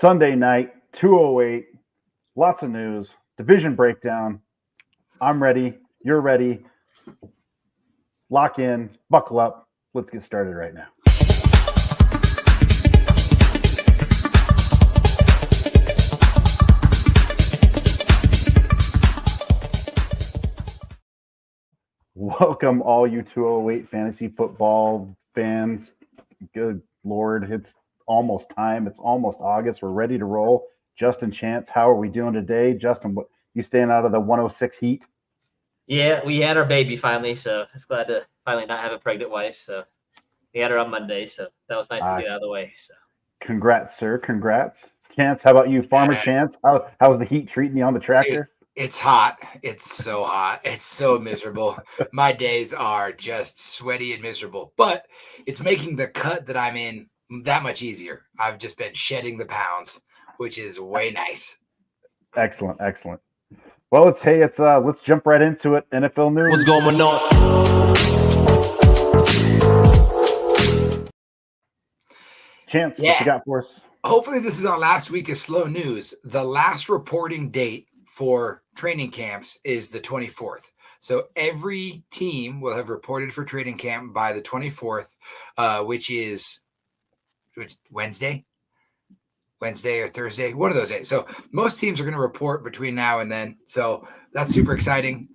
Sunday night, 2:08. Lots of news. Division breakdown. I'm ready. You're ready. Lock in. Buckle up. Let's get started right now. Welcome, all you 208 fantasy football fans. Good Lord, it's almost time. It's almost August. We're ready to roll. Justin Chance, how are we doing today? Justin, what, you staying out of the 106 heat? Yeah, we had our baby finally, so it's glad to finally not have a pregnant wife. So we had her on Monday, so that was nice to get out of the way. So congrats, sir. Congrats. Chance, how about you, Farmer Chance? How's the heat treating you on the tractor? It's hot. It's so hot. It's so miserable. My days are just sweaty and miserable, but it's making the cut that I'm in that much easier. I've just been shedding the pounds, which is way nice. Excellent. Well, let's jump right into it. NFL news. What's going on? Chance, what you got for us? Hopefully this is our last week of slow news. The last reporting date for training camps is the 24th. So every team will have reported for training camp by the 24th, which is Wednesday or Thursday, one of those days. So most teams are going to report between now and then. So that's super exciting.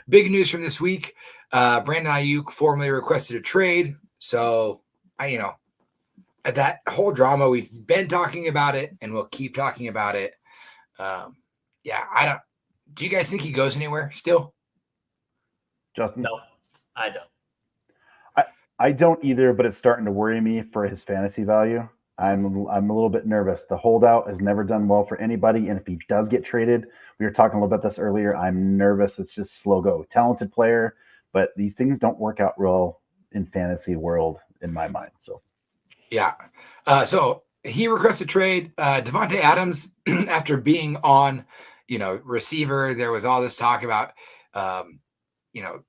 Big news from this week. Brandon Ayuk formally requested a trade. So that whole drama, we've been talking about it and we'll keep talking about it. Do you guys think he goes anywhere still? Justin? No, I don't. I don't either, but it's starting to worry me for his fantasy value. I'm a little bit nervous. The holdout has never done well for anybody, and if he does get traded, we were talking a little bit about this earlier, I'm nervous. It's just slow go. Talented player, but these things don't work out real in fantasy world in my mind. So so he requests a trade. Devontae Adams, after being on, receiver, there was all this talk about,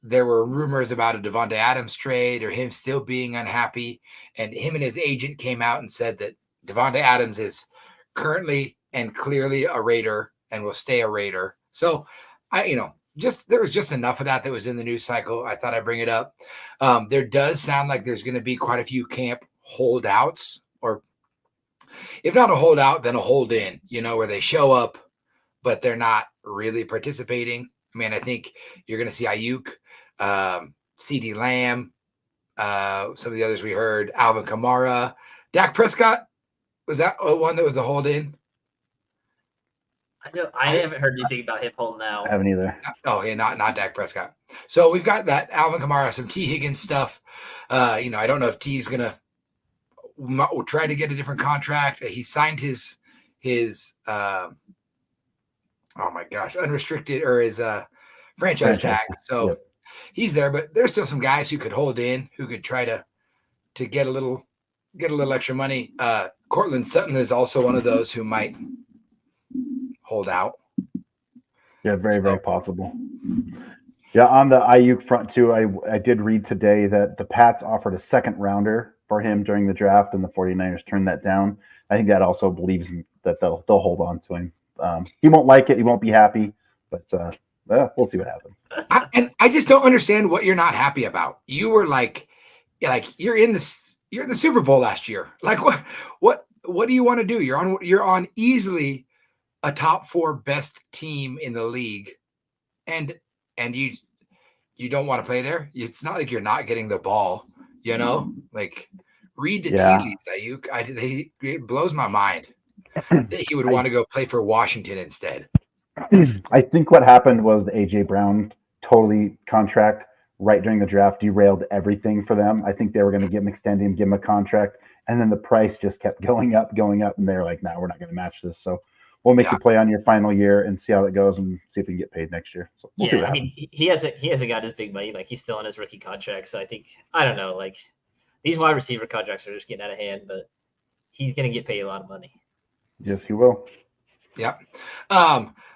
there were rumors about a Devontae Adams trade or him still being unhappy. And him and his agent came out and said that Devontae Adams is currently and clearly a Raider and will stay a Raider. So there was just enough of that was in the news cycle. I thought I'd bring it up. There does sound like there's going to be quite a few camp holdouts, or if not a holdout, then a hold in, where they show up, but they're not really participating. I mean, I think you're going to see Ayuk, CeeDee Lamb, some of the others we heard, Alvin Kamara, Dak Prescott. Was that one that was a hold in? I haven't heard anything about him holding out. I haven't either. Oh, yeah, not Dak Prescott. So we've got that Alvin Kamara, some T. Higgins stuff. I don't know if T's going to try to get a different contract. He signed his unrestricted, or his franchise tag. So he's there, but there's still some guys who could hold in, who could try to get a little extra money. Cortland Sutton is also one of those who might hold out. Yeah, very possible. Yeah, on the Ayuk front too, I did read today that the Pats offered a second rounder for him during the draft, and the 49ers turned that down. I think that also believes that they'll hold on to him. He won't like it. He won't be happy, but we'll see what happens. I just don't understand what you're not happy about. You were like you're in the Super Bowl last year. Like what do you want to do? You're on easily a top 4 best team in the league, and you don't want to play there. It's not like you're not getting the ball. Like read the tea leaves, Ayuk. It blows my mind that he would want to go play for Washington instead. I think what happened was the A.J. Brown contract right during the draft derailed everything for them. I think they were going to extend him, give him a contract, and then the price just kept going up, and they're like, no, we're not going to match this. So we'll make you play on your final year and see how it goes and see if we can get paid next year. So we'll see what happens. He hasn't got his big money. Like, he's still on his rookie contract. So I don't know, like, these wide receiver contracts are just getting out of hand, but he's going to get paid a lot of money. Yes, he will. Yep.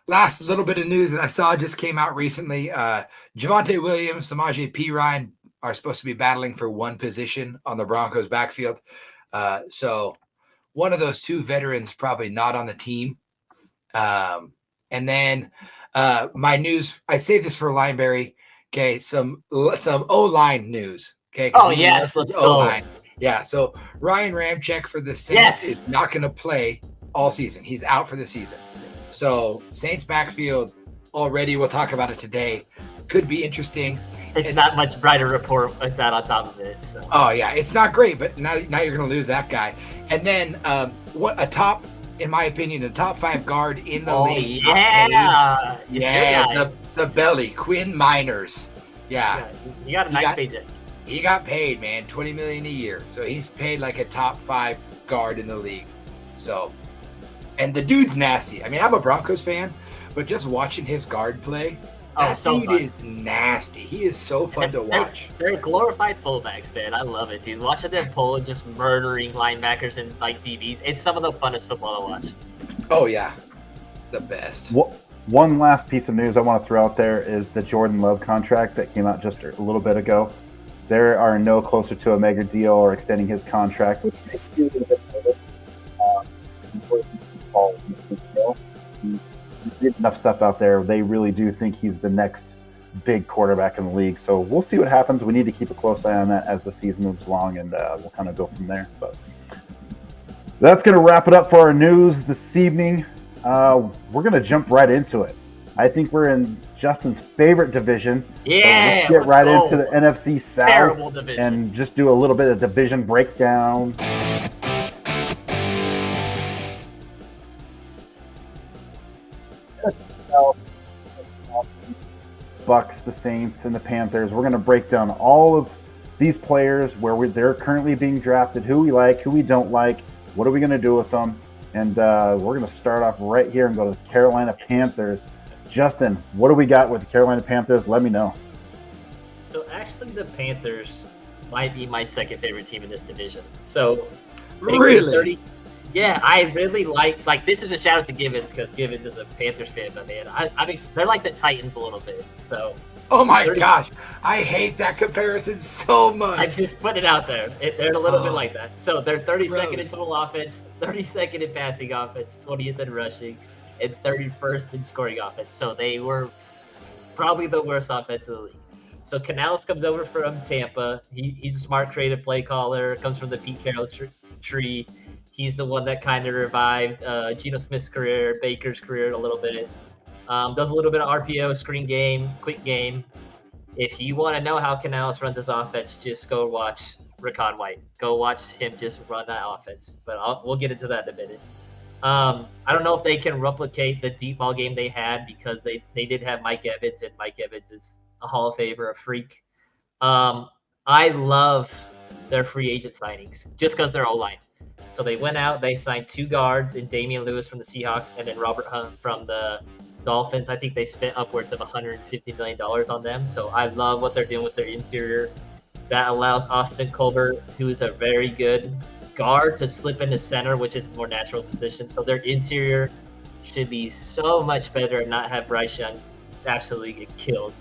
Last little bit of news that I saw just came out recently. Javonte Williams, Samaje Perine are supposed to be battling for one position on the Broncos backfield. So one of those two veterans probably not on the team. And then my news, I saved this for Lineberry. Okay, some O-line news. Okay. Oh yes, let's go. O-line. Yeah. So Ryan Ramczyk for the Saints is not going to play all season. He's out for the season. So Saints backfield already, we'll talk about it today, could be interesting. It's not much brighter report like that on top of it. So. Oh yeah, it's not great, but now you're going to lose that guy. And then in my opinion, a top 5 guard in the league. Yeah, the belly, Quinn Miners. Yeah, you got a nice paycheck. He got paid, man, $20 million a year. So he's paid like a top 5 guard in the league. So, and the dude's nasty. I mean, I'm a Broncos fan, but just watching his guard play, dude is nasty. He is so fun to watch. They're glorified fullbacks, man. I love it, dude. Watching them pull and just murdering linebackers and like DBs. It's some of the funnest football to watch. Oh yeah, the best. One last piece of news I want to throw out there is the Jordan Love contract that came out just a little bit ago. There are no closer to a mega deal or extending his contract, which makes you a little bit nervous. There's enough stuff out there. They really do think he's the next big quarterback in the league. So we'll see what happens. We need to keep a close eye on that as the season moves along, and we'll kind of go from there. But that's going to wrap it up for our news this evening. We're going to jump right into it. I think we're in Justin's favorite division. Yeah, so let's get right into the NFC South. Terrible division. And just do a little bit of division breakdown. Bucks, the Saints, and the Panthers. We're going to break down all of these players, where they're currently being drafted, who we like, who we don't like, what are we going to do with them, and we're going to start off right here and go to the Carolina Panthers. Justin, what do we got with the Carolina Panthers? Let me know. So actually, the Panthers might be my second favorite team in this division. So really? Yeah, I really like this is a shout out to Givens, because Givens is a Panthers fan, but man, they're like the Titans a little bit. So. Oh my gosh, I hate that comparison so much. I just put it out there. They're a little bit like that. So they're 32nd in total offense, 32nd in passing offense, 20th in rushing, and 31st in scoring offense. So they were probably the worst offense in the league. So Canales comes over from Tampa. He's a smart, creative play caller. Comes from the Pete Carroll tree. He's the one that kind of revived Geno Smith's career, Baker's career a little bit. Does a little bit of RPO, screen game, quick game. If you want to know how Canales runs his offense, just go watch Raquan White. Go watch him just run that offense. But we'll get into that in a minute. I don't know if they can replicate the deep ball game they had, because they did have Mike Evans, and Mike Evans is a Hall of Famer, a freak. I love their free agent signings just because they're O-line. So they went out, they signed 2 guards in Damian Lewis from the Seahawks and then Robert Hunt from the Dolphins. I think they spent upwards of $150 million on them. So I love what they're doing with their interior. That allows Austin Colbert, who is a very good guard, to slip into center, which is a more natural position. So their interior should be so much better and not have Bryce Young absolutely get killed.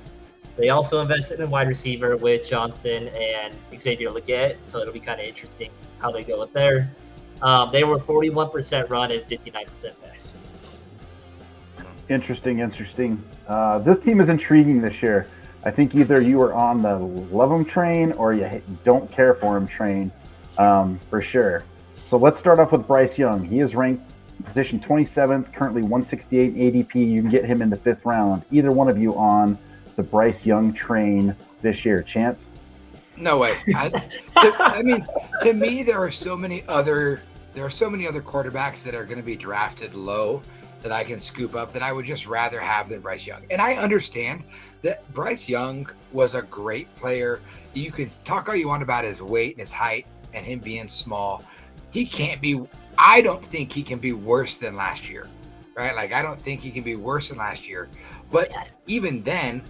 They also invested in wide receiver with Johnson and Xavier Legette, so it'll be kind of interesting how they go with there. They were 41% run and 59% pass. Interesting. This team is intriguing this year. I think either you are on the love them train or you don't care for him train, for sure. So let's start off with Bryce Young. He is ranked position 27th, currently 168 ADP. You can get him in the 5th round. Either one of you on the Bryce Young train this year? Chance? No way. I mean, to me, there are so many other quarterbacks that are going to be drafted low that I can scoop up that I would just rather have than Bryce Young. And I understand that Bryce Young was a great player. You can talk all you want about his weight and his height and him being small. I don't think he can be worse than last year, right? Like, I don't think he can be worse than last year. But even then,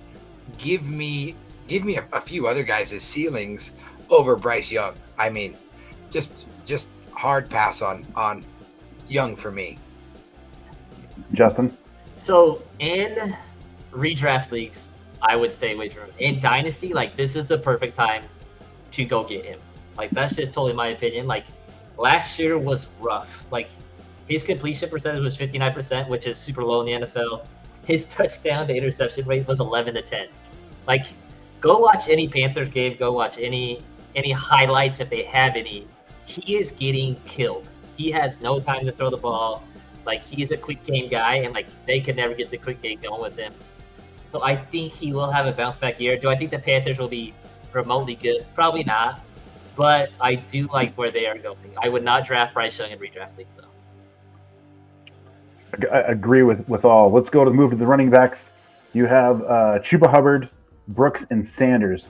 give me a few other guys' ceilings over Bryce Young. I mean, just hard pass on Young for me. Justin? So in redraft leagues, I would stay away from him. In Dynasty, like, this is the perfect time to go get him. Like, that's just totally my opinion. Like last year was rough. Like, his completion percentage was 59%, which is super low in the NFL. His touchdown to interception rate was 11-10. Like, go watch any Panthers game. Go watch any highlights if they have any. He is getting killed. He has no time to throw the ball. Like, he's a quick game guy, and like they can never get the quick game going with him. So I think he will have a bounce back year. Do I think the Panthers will be remotely good? Probably not. But I do like where they are going. I would not draft Bryce Young in redraft leagues, though. I agree with all. Let's go to move to the running backs. You have Chuba Hubbard, Brooks, and Sanders.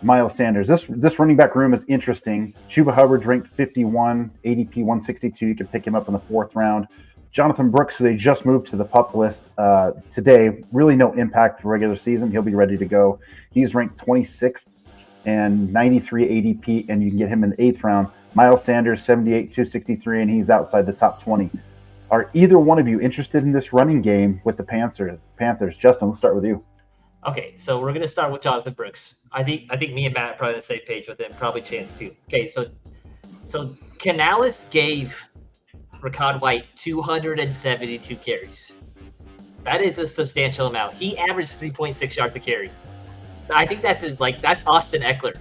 Miles Sanders. This running back room is interesting. Chuba Hubbard's ranked 51, ADP 162. You can pick him up in the 4th round. Jonathan Brooks, who they just moved to the PUP list today, really no impact for regular season. He'll be ready to go. He's ranked 26th and 93 ADP, and you can get him in the 8th round. Miles Sanders, 78, 263, and he's outside the top 20. Are either one of you interested in this running game with the Panthers? Justin, let's start with you. Okay, so we're gonna start with Jonathan Brooks. I think me and Matt are probably on the same page with him. Probably Chance too. Okay, so Canales gave Rachaad White 272 carries. That is a substantial amount. He averaged 3.6 yards a carry. I think that's Austin Eckler.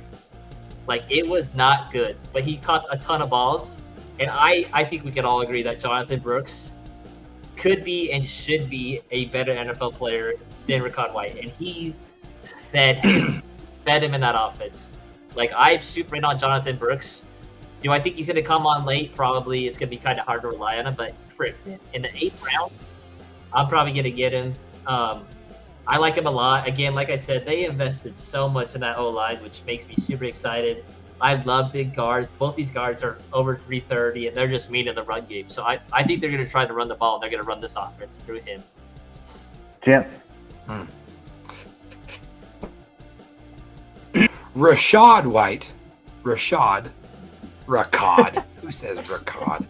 Like, it was not good, but he caught a ton of balls. And I think we can all agree that Jonathan Brooks could be and should be a better NFL player than Rachaad White. And he fed him in that offense. Like, I'm super in on Jonathan Brooks. Do I think he's going to come on late? Probably. It's going to be kind of hard to rely on him. But in the 8th round, I'm probably going to get him. I like him a lot. Again, like I said, they invested so much in that O-line, which makes me super excited. I love big guards. Both these guards are over 330, and they're just mean in the run game. So I think they're going to try to run the ball, and they're going to run this offense through him. Chance. Rachaad White. Rachaad. Who says Rachaad?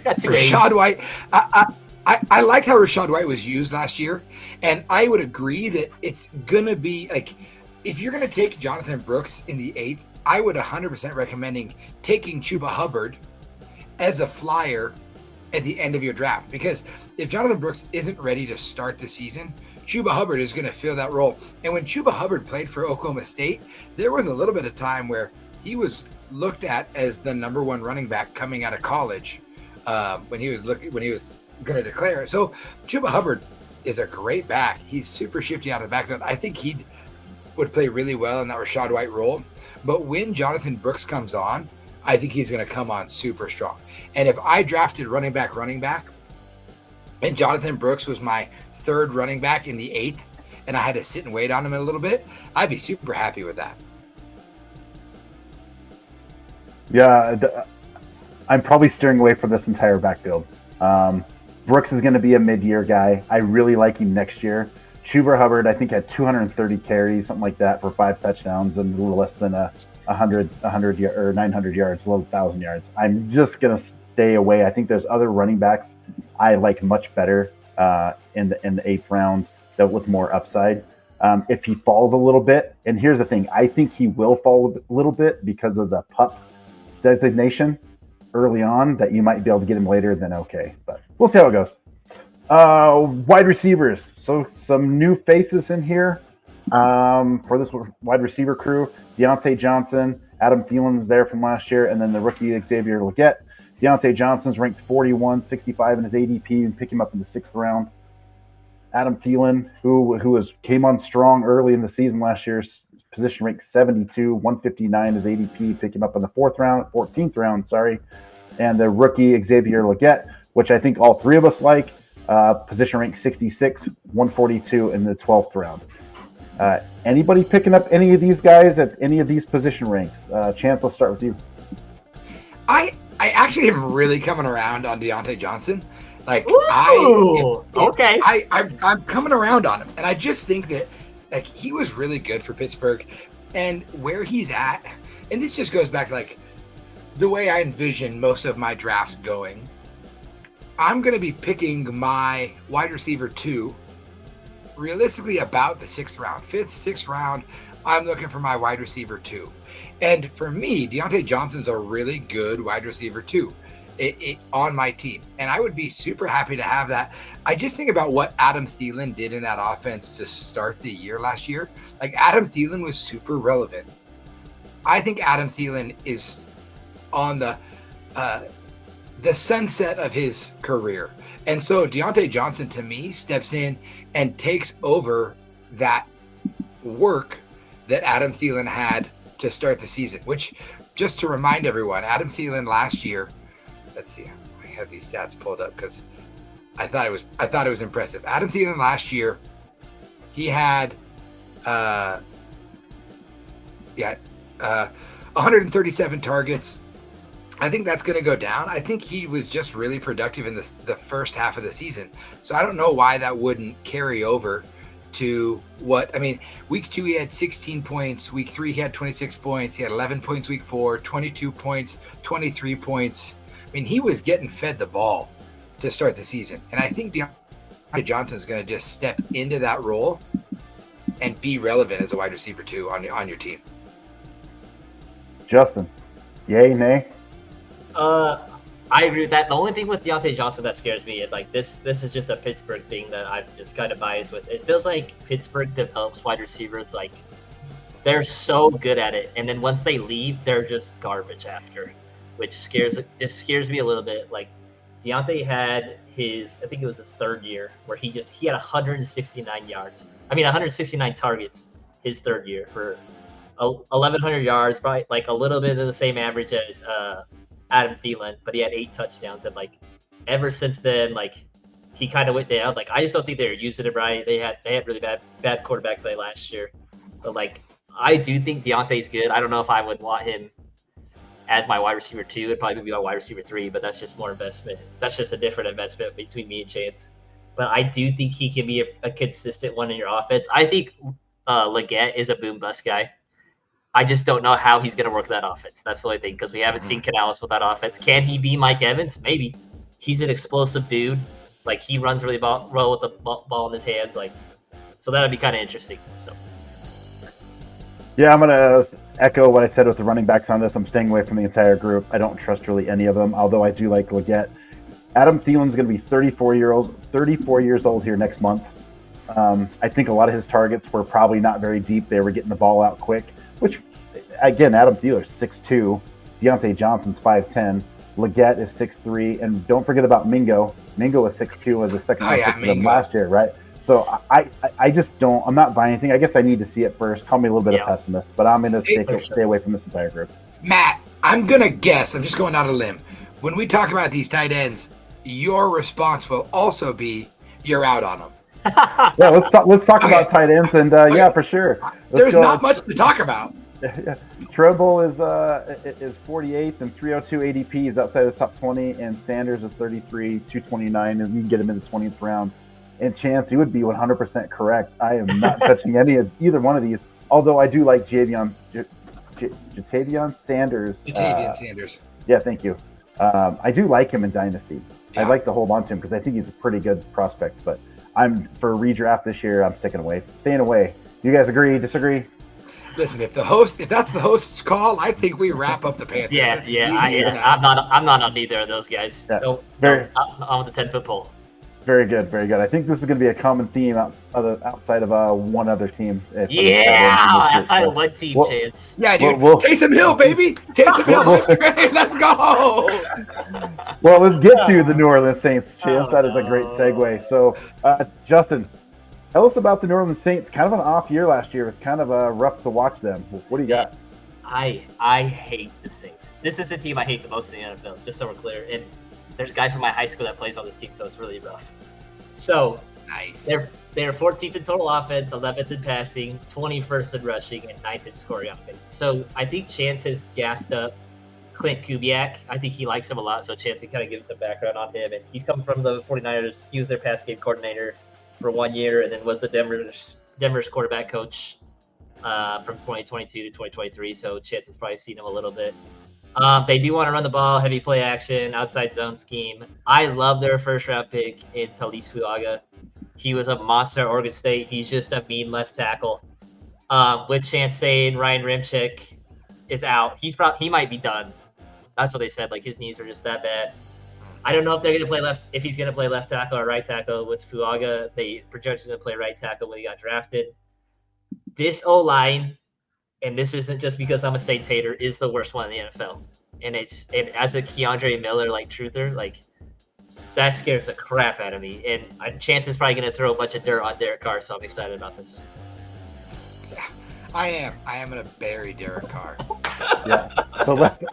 Rachaad White. I like how Rachaad White was used last year, and I would agree that it's going to be like, if you're going to take Jonathan Brooks in the 8th, I would 100% recommending taking Chuba Hubbard as a flyer at the end of your draft, because if Jonathan Brooks isn't ready to start the season, Chuba Hubbard is going to fill that role. And when Chuba Hubbard played for Oklahoma State, there was a little bit of time where he was looked at as the number 1 running back coming out of college when he was going to declare it. So Chuba Hubbard is a great back. He's super shifty out of the backfield. I think he would play really well in that Rachaad White role. But when Jonathan Brooks comes on, I think he's going to come on super strong. And if I drafted running back, and Jonathan Brooks was my 3rd running back in the 8th, and I had to sit and wait on him a little bit, I'd be super happy with that. Yeah, I'm probably steering away from this entire backfield. Brooks is going to be a mid-year guy. I really like him next year. Chuba Hubbard, I think, had 230 carries, something like that, for 5 touchdowns and a little less than 100 or 900 yards, a little 1,000 yards. I'm just going to stay away. I think there's other running backs I like much better in the 8th round that with more upside. If he falls a little bit, and here's the thing, I think he will fall a little bit because of the PUP designation early on, that you might be able to get him later, then okay. But we'll see how it goes. Wide receivers. So some new faces in here for this wide receiver crew. Deontay Johnson, Adam Thielen's there from last year, and then the rookie Xavier Legette. Deontay Johnson's ranked 41, 65 in his ADP, and pick him up in the 6th round. Adam Thielen, who came on strong early in the season last year, position ranked 72, 159 is ADP, pick him up in the 14th round, and the rookie Xavier Legette, which I think all 3 of us like, position rank 66, 142 in the 12th round. Anybody picking up any of these guys at any of these position ranks? Chance, let's start with you. I actually am really coming around on Deontay Johnson. Like, okay. I'm coming around on him, and I just think that like he was really good for Pittsburgh, and where he's at, and this just goes back to like the way I envision most of my drafts going. I'm going to be picking my wide receiver 2 realistically about the 6th round, 5th, 6th round. I'm looking for my wide receiver 2. And for me, Deontay Johnson's a really good wide receiver 2 on my team. And I would be super happy to have that. I just think about what Adam Thielen did in that offense to start the year last year. Like, Adam Thielen was super relevant. I think Adam Thielen is on the sunset of his career. And so Deontay Johnson, to me, steps in and takes over that work that Adam Thielen had to start the season, which, just to remind everyone, Adam Thielen last year, let's see, I have these stats pulled up because I thought it was impressive. Adam Thielen last year, he had 137 targets. I think that's going to go down. I think he was just really productive in the first half of the season. So I don't know why that wouldn't carry over to week 2 he had 16 points. Week 3 he had 26 points. He had 11 points week 4, 22 points, 23 points. I mean, he was getting fed the ball to start the season. And I think Deontay Johnson is going to just step into that role and be relevant as a wide receiver 2 on your team. Justin, yay, nay? I agree with that. The only thing with Deontay Johnson that scares me is like this is just a Pittsburgh thing that I'm just kind of biased with. It feels like Pittsburgh develops wide receivers like they're so good at it, and then once they leave, they're just garbage after, which scares me a little bit. Like Deontay had I think it was his 3rd year where he had 169 targets his 3rd year for 1,100 yards, probably like a little bit of the same average as Adam Thielen, but he had 8 touchdowns, and like ever since then, like he kind of went down. Like I just don't think they were using him right. They had really bad quarterback play last year, but like I do think Deontay's good. I don't know if I would want him as my wide receiver 2. It'd probably be my wide receiver 3, but that's just more investment. That's just a different investment between me and Chance. But I do think he can be a consistent one in your offense. I think Leggett is a boom bust guy. I just don't know how he's going to work that offense. That's the only thing, because we haven't seen Canales with that offense. Can he be Mike Evans? Maybe. He's an explosive dude. Like, he runs really well with the ball in his hands. Like, so that'd be kind of interesting. So, yeah, I'm going to echo what I said with the running backs on this. I'm staying away from the entire group. I don't trust really any of them, although I do like Leggett. Adam Thielen's going to be 34 years old here next month. I think a lot of his targets were probably not very deep. They were getting the ball out quick, which, again, Adam Thielen's 6'2", Deontay Johnson's 5'10", Leggett is 6'3", and don't forget about Mingo. Mingo was 6'2", as a second round pick for them last year, right? So I just don't. I'm not buying anything. I guess I need to see it first. Call me a little bit of pessimist, but I'm going to stay away from this entire group. Matt, I'm going to guess. I'm just going out on a limb. When we talk about these tight ends, your response will also be you're out on them. Yeah, let's talk about tight ends, and yeah, for sure. There's not much to talk about. Treble is 48th and 302 ADP is outside the top 20, and Sanders is 33, 229, and you can get him in the 20th round. And Chance, you would be 100% correct. I am not touching either one of these, although I do like Jatavion Sanders. Jatavion Sanders. Yeah, thank you. I do like him in Dynasty. Yeah. I'd like to hold on to him because I think he's a pretty good prospect, but for redraft this year, I'm staying away. You guys agree, disagree? Listen, if that's the host's call, I think we wrap up the Panthers. I'm not on either of those guys. Yeah. I'm with the 10-foot pole. Very good, very good. I think this is going to be a common theme outside of one other team. Outside of one team, Chance. Yeah, dude. Taysom Hill, baby. Taysom Hill. Let's go. Well, let's get to the New Orleans Saints, Chance. That is a great segue. So, Justin, tell us about the New Orleans Saints. Kind of an off year last year. It was kind of rough to watch them. What do you got? I hate the Saints. This is the team I hate the most in the NFL, just so we're clear. And there's a guy from my high school that plays on this team, so it's really rough. So nice. They're 14th in total offense, 11th in passing, 21st in rushing, and 9th in scoring offense. So I think Chance has gassed up Clint Kubiak. I think he likes him a lot, so Chance can kind of give some background on him. And he's come from the 49ers. He was their pass game coordinator for 1 year, and then was the Denver's quarterback coach from 2022 to 2023. So Chance has probably seen him a little bit. They do want to run the ball, heavy play action, outside zone scheme. I love their first-round pick in Talis Fuaga. He was a monster at Oregon State. He's just a mean left tackle. With Chance saying Ryan Rimchick is out. He might be done. That's what they said. Like his knees are just that bad. I don't know if they're gonna play left. If he's gonna play left tackle or right tackle with Fuaga. They projected him to play right tackle when he got drafted. This O line, and this isn't just because I'm a Saints hater, is the worst one in the NFL. And as a Keandre Miller like truther, like that scares the crap out of me. And Chance is probably gonna throw a bunch of dirt on Derek Carr, so I'm excited about this. I am gonna bury Derek Carr. Yeah. So let's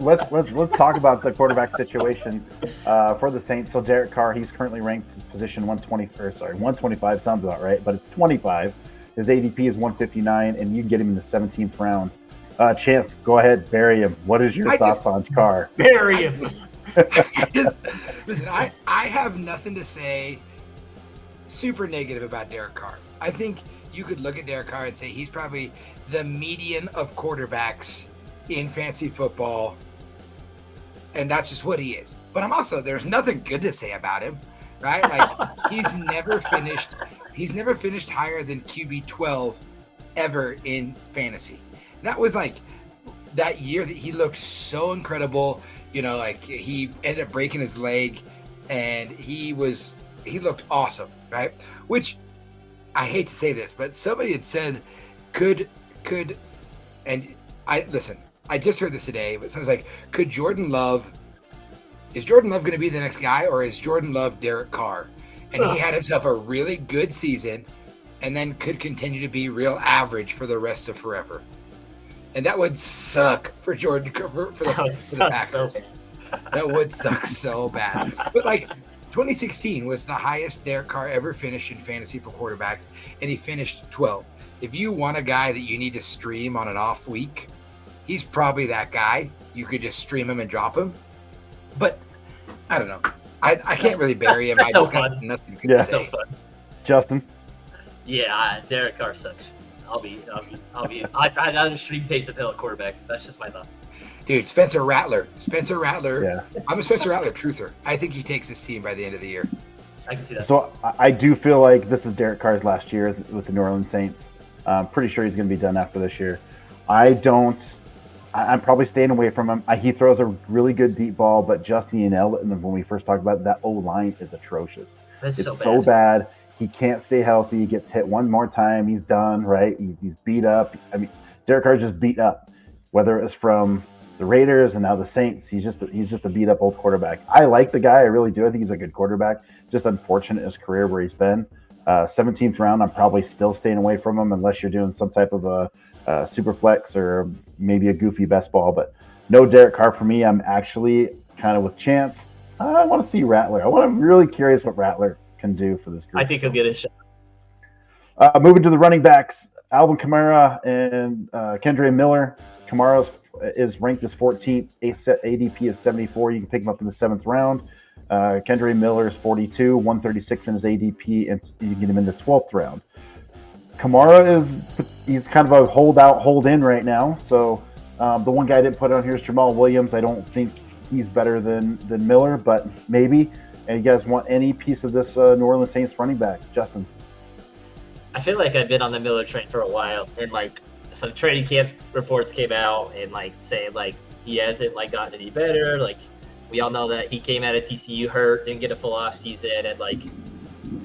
talk about the quarterback situation for the Saints. So Derek Carr, he's currently ranked position 125 sounds about right, but it's 25. His ADP is 159, and you can get him in the 17th round. Chance, go ahead, bury him. What is your thoughts on Carr? Bury him. Listen, I have nothing to say super negative about Derek Carr. I think you could look at Derek Carr and say he's probably the median of quarterbacks in fantasy football, and that's just what he is. But there's nothing good to say about him, right? Like he's never finished higher than QB 12 ever in fantasy. That was like that year that he looked so incredible, like he ended up breaking his leg and he looked awesome, right? Which I hate to say this, but somebody had said and I just heard this today, but someone's like, is Jordan Love going to be the next guy, or is Jordan Love Derek Carr? And he had himself a really good season and then could continue to be real average for the rest of forever. And that would suck for Jordan, for the Packers. That would suck so bad. But like 2016 was the highest Derek Carr ever finished in fantasy for quarterbacks, and he finished 12. If you want a guy that you need to stream on an off week, he's probably that guy. You could just stream him and drop him. But I don't know. I can't really bury him. I just got nothing to say. So Justin? Yeah, Derek Carr sucks. I'd rather stream Taysom Hill at quarterback. That's just my thoughts. Dude, Spencer Rattler. Yeah. I'm a Spencer Rattler truther. I think he takes his team by the end of the year. I can see that. So I do feel like this is Derek Carr's last year with the New Orleans Saints. I'm pretty sure he's going to be done after this year. I'm probably staying away from him. He throws a really good deep ball, but Justin Yanell, and when we first talked about it, that O-line is atrocious. It's so bad. He can't stay healthy. He gets hit one more time. He's done, right? He's beat up. I mean, Derek Carr's just beat up, whether it was from the Raiders and now the Saints. He's just a beat up old quarterback. I like the guy. I really do. I think he's a good quarterback. Just unfortunate in his career where he's been. 17th round, I'm probably still staying away from him unless you're doing some type of a super flex or maybe a goofy best ball. But no Derek Carr for me. I'm actually kind of with Chance. I want to see Rattler. I'm really curious what Rattler can do for this group. I think he'll get a shot. Moving to the running backs, Alvin Kamara and Kendre Miller. Kamara is ranked as 14th. ADP is 74. You can pick him up in the 7th round. Kendre Miller is 42, 136 in his ADP, and you can get him in the 12th round. Kamara he's kind of a hold in right now. So the one guy I didn't put on here is Jamal Williams. I don't think he's better than Miller, but maybe. And you guys want any piece of this New Orleans Saints running back, Justin? I feel like I've been on the Miller train for a while, and like some training camp reports came out and like saying like he hasn't like gotten any better. Like we all know that he came out of TCU hurt, didn't get a full off season, and like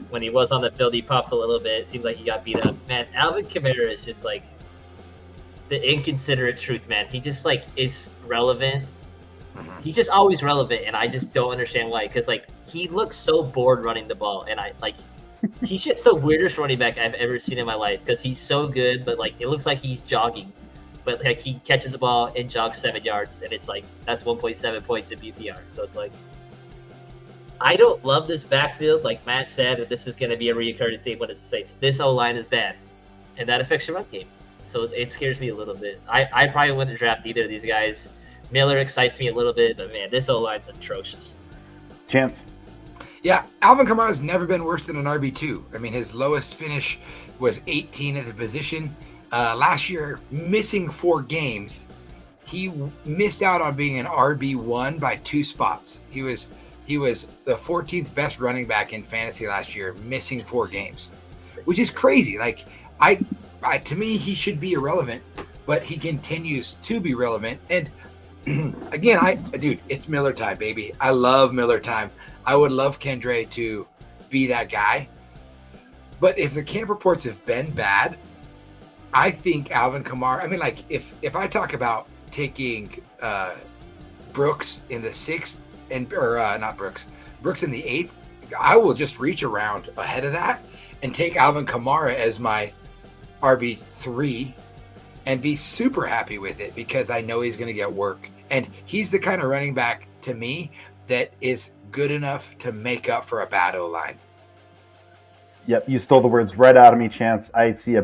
when he was on the field, he popped a little bit. It seemed like he got beat up. Man, Alvin Kamara is just like the inconsiderate truth, man. He just like is relevant. He's just always relevant, and I just don't understand why. Because like he looks so bored running the ball, and he's just the weirdest running back I've ever seen in my life. Because he's so good, but like it looks like he's jogging, but like he catches the ball and jogs 7 yards, and it's like that's 1.7 points in BPR. So it's like I don't love this backfield. Like Matt said, that this is going to be a recurring theme when it's the Saints. This O-line is bad, and that affects your run game. So it scares me a little bit. I probably wouldn't draft either of these guys. Miller excites me a little bit, but man, this O-line's atrocious. Chance. Yeah, Alvin Kamara's never been worse than an RB2. I mean, his lowest finish was 18 at the position. Last year, missing 4 games, he missed out on being an RB1 by 2 spots. He was the 14th best running back in fantasy last year, missing 4 games, which is crazy. Like to me, he should be irrelevant, but he continues to be relevant. And again, dude, it's Miller time, baby. I love Miller time. I would love Kendre to be that guy. But if the camp reports have been bad, I think Alvin Kamara, I mean, like, if I talk about taking Brooks in the 6th, not Brooks in the 8th, I will just reach around ahead of that and take Alvin Kamara as my RB3 and be super happy with it because I know he's going to get work. And he's the kind of running back to me that is good enough to make up for a bad O-line. Yep, you stole the words right out of me, Chance. I see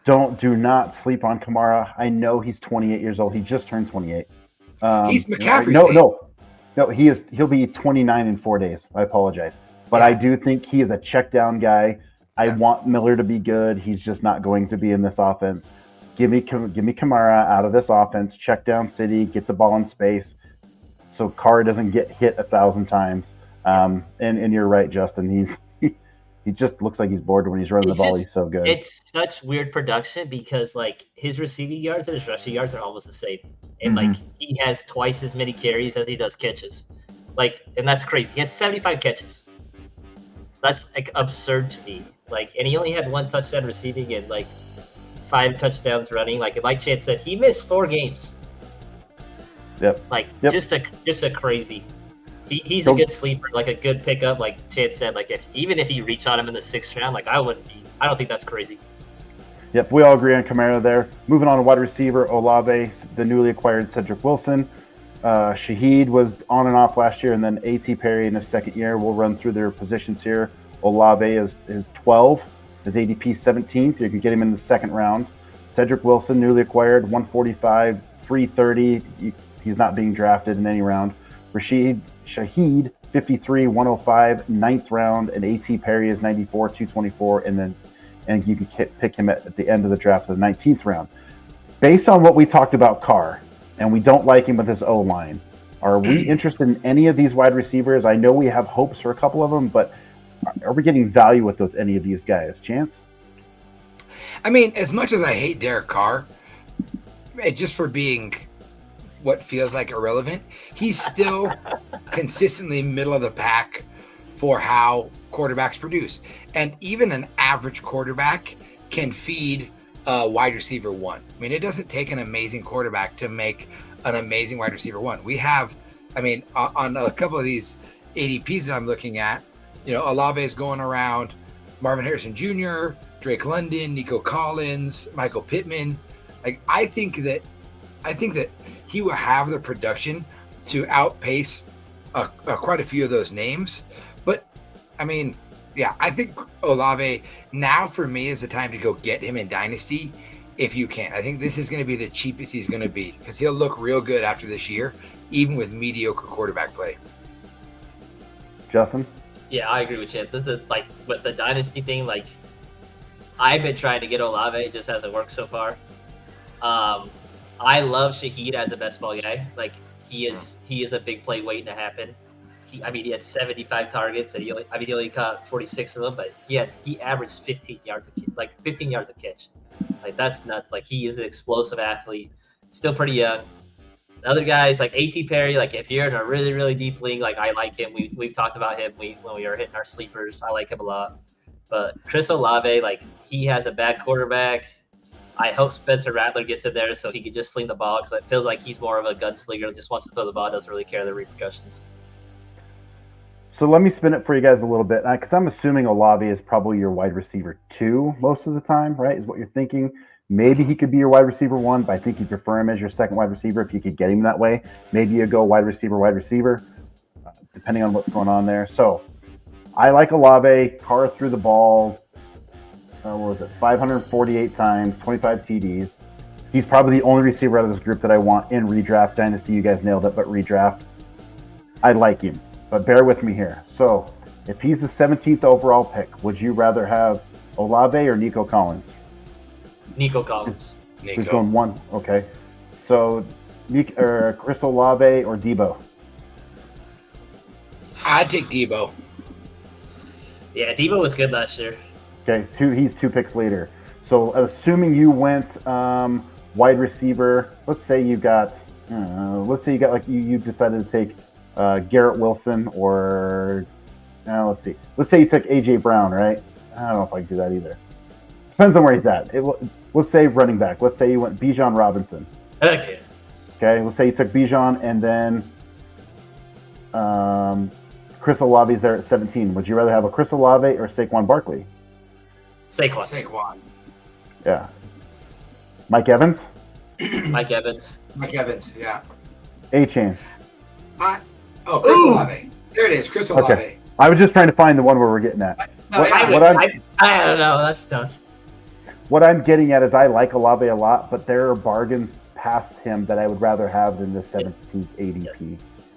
do not sleep on Kamara. I know he's 28 years old. He just turned 28. He's McCaffrey's No, he'll be 29 in 4 days. I apologize. But I do think he is a check down guy. I want Miller to be good. He's just not going to be in this offense. Give me Kamara out of this offense. Check down city, get the ball in space so Carr doesn't get hit 1,000 times. And you're right, Justin. He just looks like he's bored when he's running the ball. He's so good. It's such weird production because like his receiving yards and his rushing yards are almost the same. And like he has twice as many carries as he does catches. Like, and that's crazy. He had 75 catches. That's like absurd to me. Like, and he only had 1 touchdown receiving and like 5 touchdowns running. Like Chance said, he missed 4 games. Yep. Like just a crazy. He's a good sleeper, like a good pickup. Like Chance said, like even if you reach on him in the 6th round, like I don't think that's crazy. Yep, we all agree on Kamara there. Moving on to wide receiver, Olave, the newly acquired Cedric Wilson. Shaheed was on and off last year, and then A.T. Perry in his 2nd year. We'll run through their positions here. Olave is 12, his ADP 17th. You could get him in the 2nd round. Cedric Wilson, newly acquired, 145, 330. He's not being drafted in any round. Shaheed, 53, 105, 9th round, and A.T. Perry is 94, 224, and you can pick him at the end of the draft, the 19th round. Based on what we talked about Carr, and we don't like him with his O-line, are we interested in any of these wide receivers? I know we have hopes for a couple of them, but are we getting value with any of these guys? Chance? I mean, as much as I hate Derek Carr, just for being what feels like irrelevant, he's still consistently middle of the pack for how quarterbacks produce. And even an average quarterback can feed a wide receiver 1. I mean, it doesn't take an amazing quarterback to make an amazing wide receiver 1. We have, I mean, on a couple of these ADPs that I'm looking at, Olave is going around Marvin Harrison Jr., Drake London, Nico Collins, Michael Pittman. Like, I think that he will have the production to outpace quite a few of those names. But, I mean, yeah, I think Olave now for me is the time to go get him in Dynasty if you can. I think this is going to be the cheapest he's going to be because he'll look real good after this year, even with mediocre quarterback play. Justin? Yeah, I agree with Chance. This is like with the Dynasty thing, like I've been trying to get Olave, it just hasn't worked so far. I love Shaheed as a best ball guy. Like he is a big play waiting to happen. He had 75 targets and he only caught 46 of them, but he averaged 15 yards a catch. Like that's nuts. Like he is an explosive athlete, still pretty young. The other guys like A.T. Perry, like if you're in a really, really deep league, like I like him. We've talked about him when we were hitting our sleepers. I like him a lot. But Chris Olave, like he has a bad quarterback. I hope Spencer Rattler gets in there so he can just sling the ball because it feels like he's more of a gunslinger, just wants to throw the ball, doesn't really care the repercussions. So let me spin it for you guys a little bit, because I'm assuming Olave is probably your wide receiver 2 most of the time, right? Is what you're thinking. Maybe he could be your wide receiver 1, but I think you prefer him as your 2nd wide receiver if you could get him that way. Maybe you go wide receiver, depending on what's going on there. So I like Olave. Carr threw the ball, 548 times, 25 TDs. He's probably the only receiver out of this group that I want in redraft. Dynasty, you guys nailed it, but redraft, I like him. But bear with me here. So if he's the 17th overall pick, would you rather have Olave or Nico Collins? Nico Collins. Who's going 1? Okay. So Chris Olave or Debo? I'd take Debo. Yeah, Debo was good last year. Okay, he's 2 picks later. So assuming you went wide receiver, let's say you got like you decided to take Garrett Wilson or let's say you took AJ Brown, right? I don't know if I can do that either. Depends on where he's at. Let's say running back. Let's say you went Bijan Robinson. Okay. Okay. Let's say you took Bijan and then Chris Olave's there at 17. Would you rather have a Chris Olave or Saquon Barkley? Saquon. Yeah. Mike Evans? Mike Evans. Yeah. A-Chain. Chris Olave. There it is, Chris Olave. Okay. I was just trying to find the one where we're getting at. I don't know. That's tough. What I'm getting at is I like Olave a lot, but there are bargains past him that I would rather have than the 17th ADP. Yes.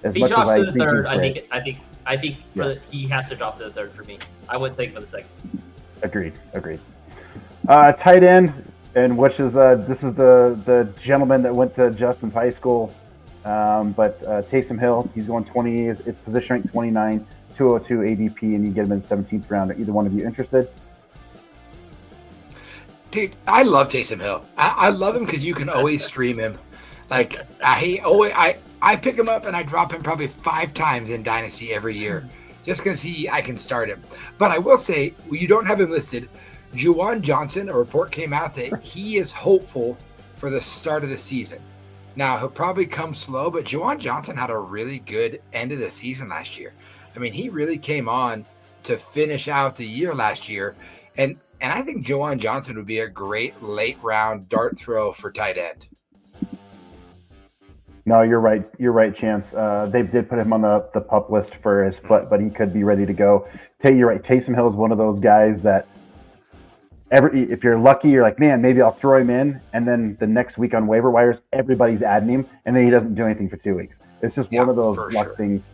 As He much drops as to the third. I think He has to drop to the third for me. I wouldn't take him for the second. Agreed. Tight end, and which is this is the gentleman that went to Justin's high school, but Taysom Hill, he's going 20. It's position rank 29, 202 ADP, and you get him in the 17th round. Are either one of you interested? Dude, I love Taysom Hill. I love him because you can always stream him. Like I pick him up and I drop him probably 5 times in Dynasty every year, just because I can start him. But I will say, you don't have him listed. Juwan Johnson, a report came out that he is hopeful for the start of the season. Now, he'll probably come slow, but Juwan Johnson had a really good end of the season last year. I mean, he really came on to finish out the year last year. And I think Juwan Johnson would be a great late round dart throw for tight end. No, you're right. You're right, Chance. They did put him on the pup list for his foot, but he could be ready to go. You're right. Taysom Hill is one of those guys that if you're lucky, you're like, man, maybe I'll throw him in, and then the next week on waiver wires, everybody's adding him, and then he doesn't do anything for 2 weeks. It's just one of those luck things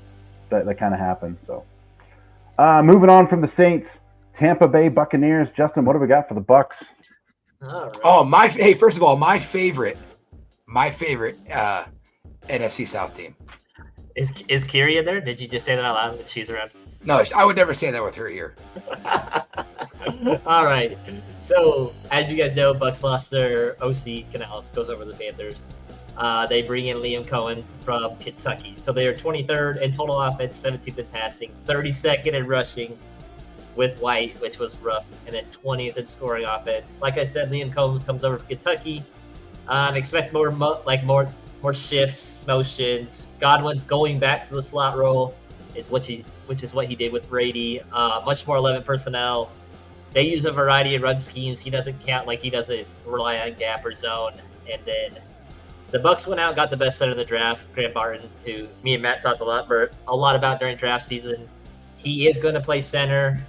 that kind of happen. So, moving on from the Saints, Tampa Bay Buccaneers. Justin, what do we got for the Bucks? All right. First of all, my favorite NFC South team. Is Kiri in there? Did you just say that out loud when she's around? No, I would never say that with her here. All right. So, as you guys know, Bucks lost their OC. Canales goes over the Panthers. They bring in Liam Cohen from Kentucky. So they are 23rd in total offense, 17th in passing, 32nd in rushing with White, which was rough, and then 20th in scoring offense. Like I said, Liam Cohen comes over from Kentucky. Expect more shifts, motions. Godwin's going back to the slot role, which is what he did with Brady. Much more 11 personnel. They use a variety of run schemes. He doesn't rely on gap or zone. And then the Bucks went out and got the best center of the draft, Grant Barton, who me and Matt talked a lot about during draft season. He is going to play center.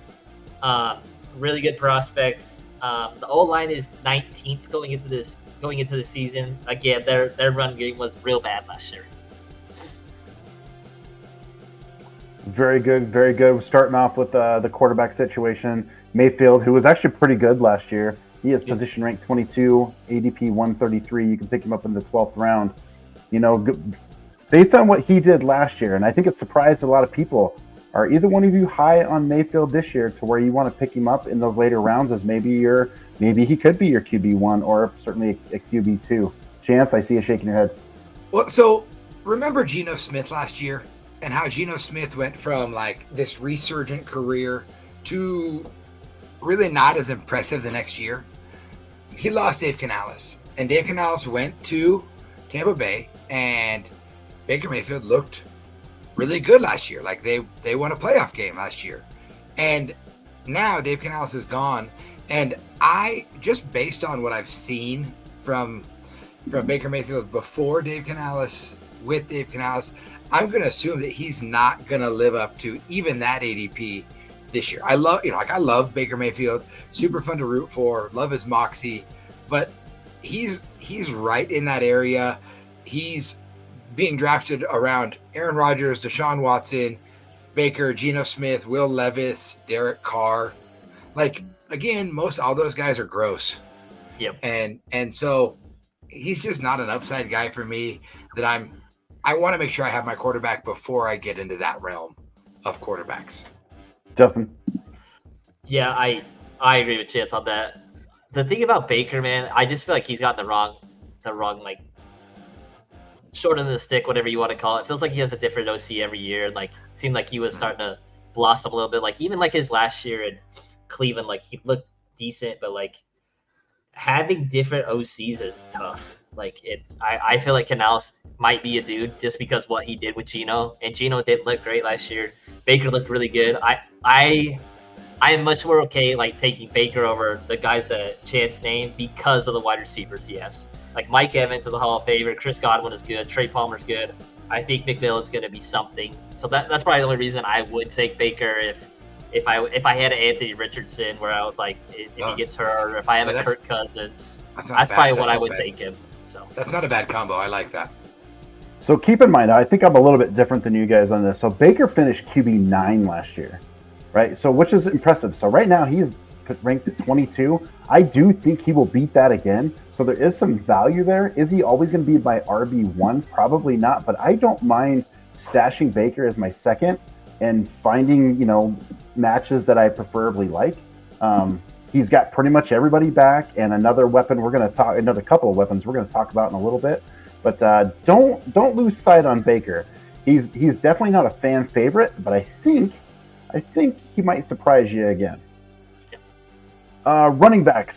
Really good prospects. The O-line is 19th going into the season. Again, their run game was real bad last year. Very good, very good. Starting off with the quarterback situation. Mayfield, who was actually pretty good last year. He is position ranked 22, ADP 133. You can pick him up in the 12th round. You know, based on what he did last year, and I think it surprised a lot of people. Are either one of you high on Mayfield this year to where you want to pick him up in those later rounds as maybe he could be your QB1 or certainly a QB2? Chance, I see you shaking your head. Well, so remember Geno Smith last year and how Geno Smith went from like this resurgent career to really not as impressive the next year? He lost Dave Canales, and Dave Canales went to Tampa Bay, and Baker Mayfield looked really good last year. Like they won a playoff game last year. And now Dave Canales is gone. And I, just based on what I've seen from Baker Mayfield before Dave Canales, with Dave Canales, I'm going to assume that he's not going to live up to even that ADP this year. I love Baker Mayfield, super fun to root for, love his moxie, but he's right in that area. He's being drafted around Aaron Rodgers, Deshaun Watson, Baker, Geno Smith, Will Levis, Derek Carr. Like, again, all those guys are gross. Yep. And so he's just not an upside guy for me that I want to make sure I have my quarterback before I get into that realm of quarterbacks. Justin? Yeah, I agree with Chance on that. the thing about Baker, man, I just feel like he's got the wrong like short end of the stick, whatever you want to call it. It feels like he has a different OC every year. Like seemed like he was starting to blossom a little bit. Like even like his last year in Cleveland, like he looked decent, but like having different OCs is tough. Like I feel like Canales might be a dude just because what he did with Geno, and Geno didn't look great last year. Baker looked really good. I am much more okay like taking Baker over the guys that Chance named because of the wide receivers he has. Like Mike Evans is a Hall of Famer. Chris Godwin is good. Trey Palmer's good. I think McMillan's going to be something. So that's probably the only reason I would take Baker if I had an Anthony Richardson where I was like if he gets hurt, or if I have a Kirk Cousins, that's probably what I would take him. So that's not a bad combo. I like that. So keep in mind, I think I'm a little bit different than you guys on this. So Baker finished QB9 last year, right? So which is impressive. So right now he's ranked at 22. I do think he will beat that again. So there is some value there. Is he always going to be my RB1? Probably not, but I don't mind stashing Baker as my second and finding, matches that I preferably like. He's got pretty much everybody back, and another weapon another couple of weapons we're going to talk about in a little bit. But don't lose sight on Baker. He's definitely not a fan favorite, but I think he might surprise you again. Running backs.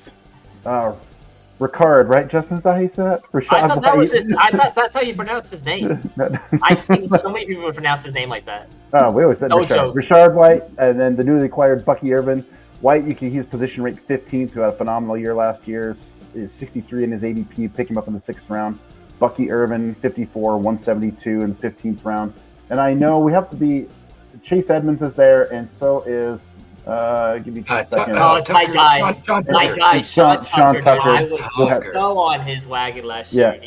Ricard, right? Justin, is that how you said it? I thought that's how you pronounce his name. I've seen so many people pronounce his name like that. Oh, we always said no Ricard. Joke. Rashard White, and then the newly acquired Bucky Irvin. White, he's position ranked 15th, who had a phenomenal year last year. Is 63 in his ADP, pick him up in the 6th round. Bucky Irvin, 54, 172 in the 15th round. And I know we have to be. Chase Edmonds is there, and so is. Give me 2 seconds. It's my guy, Sean Tucker. I was so on his wagon last year.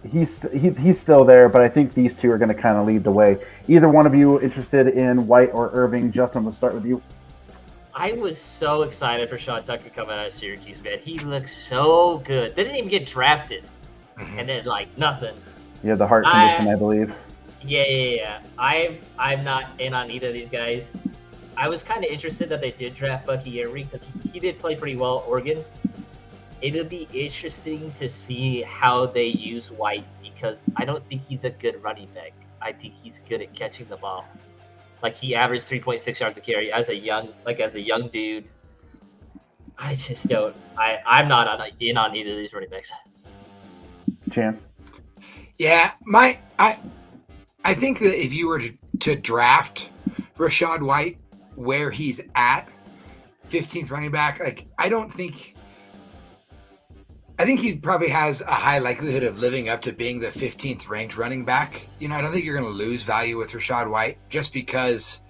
He's still there, but I think these two are going to kind of lead the way. Either one of you interested in White or Irving? Justin, let's start with you. I was so excited for Sean Tucker coming out of Syracuse, man. He looks so good. They didn't even get drafted, and then nothing. Yeah, the heart condition, I believe. Yeah. I'm not in on either of these guys. I was kind of interested that they did draft Bucky Irving because he did play pretty well at Oregon. It'll be interesting to see how they use White because I don't think he's a good running back. I think he's good at catching the ball. Like he averaged 3.6 yards a carry as a young dude. I just don't. I'm not in on either of these running backs. Chance. Yeah, I think that if you were to draft Rashad White where he's at, 15th running back, I think he probably has a high likelihood of living up to being the 15th ranked running back. I don't think you're going to lose value with Rashad White just because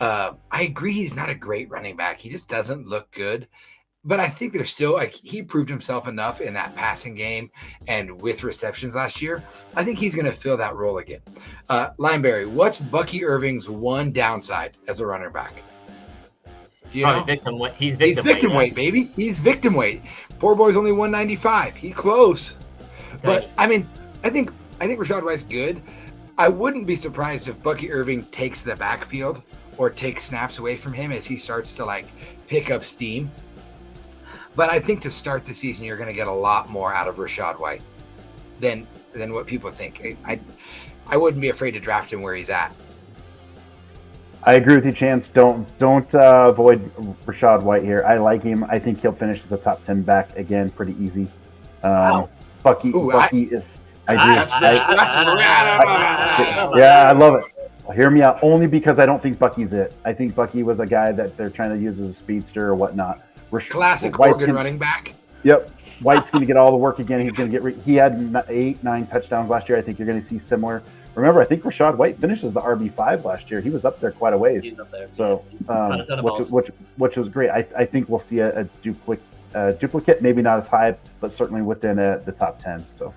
I agree he's not a great running back. He just doesn't look good. But I think there's still he proved himself enough in that passing game and with receptions last year. I think he's going to fill that role again. Lineberry, what's Bucky Irving's one downside as a running back? Do you know? He's victim weight, baby. He's victim weight. Poor boy's only 195. He's close. But I think Rashad White's good. I wouldn't be surprised if Bucky Irving takes the backfield or takes snaps away from him as he starts to pick up steam. But I think to start the season, you're going to get a lot more out of Rashad White than what people think. I wouldn't be afraid to draft him where he's at. I agree with you, Chance. Don't avoid Rashad White here. I like him. I think he'll finish as a top 10 back again, pretty easy. Wow. Bucky is. I do. Yeah, I love it. Hear me out. Only because I don't think Bucky's it. I think Bucky was a guy that they're trying to use as a speedster or whatnot. Classic Oregon running back. Yep. White's going to get all the work again. He's going to get. He had 8-9 touchdowns last year. I think you're going to see similar. Remember, I think Rashad White finishes the RB5 last year. He was up there quite a ways. He's up there. So, which was great. I think we'll see a duplicate, maybe not as high, but certainly within the top 10. So,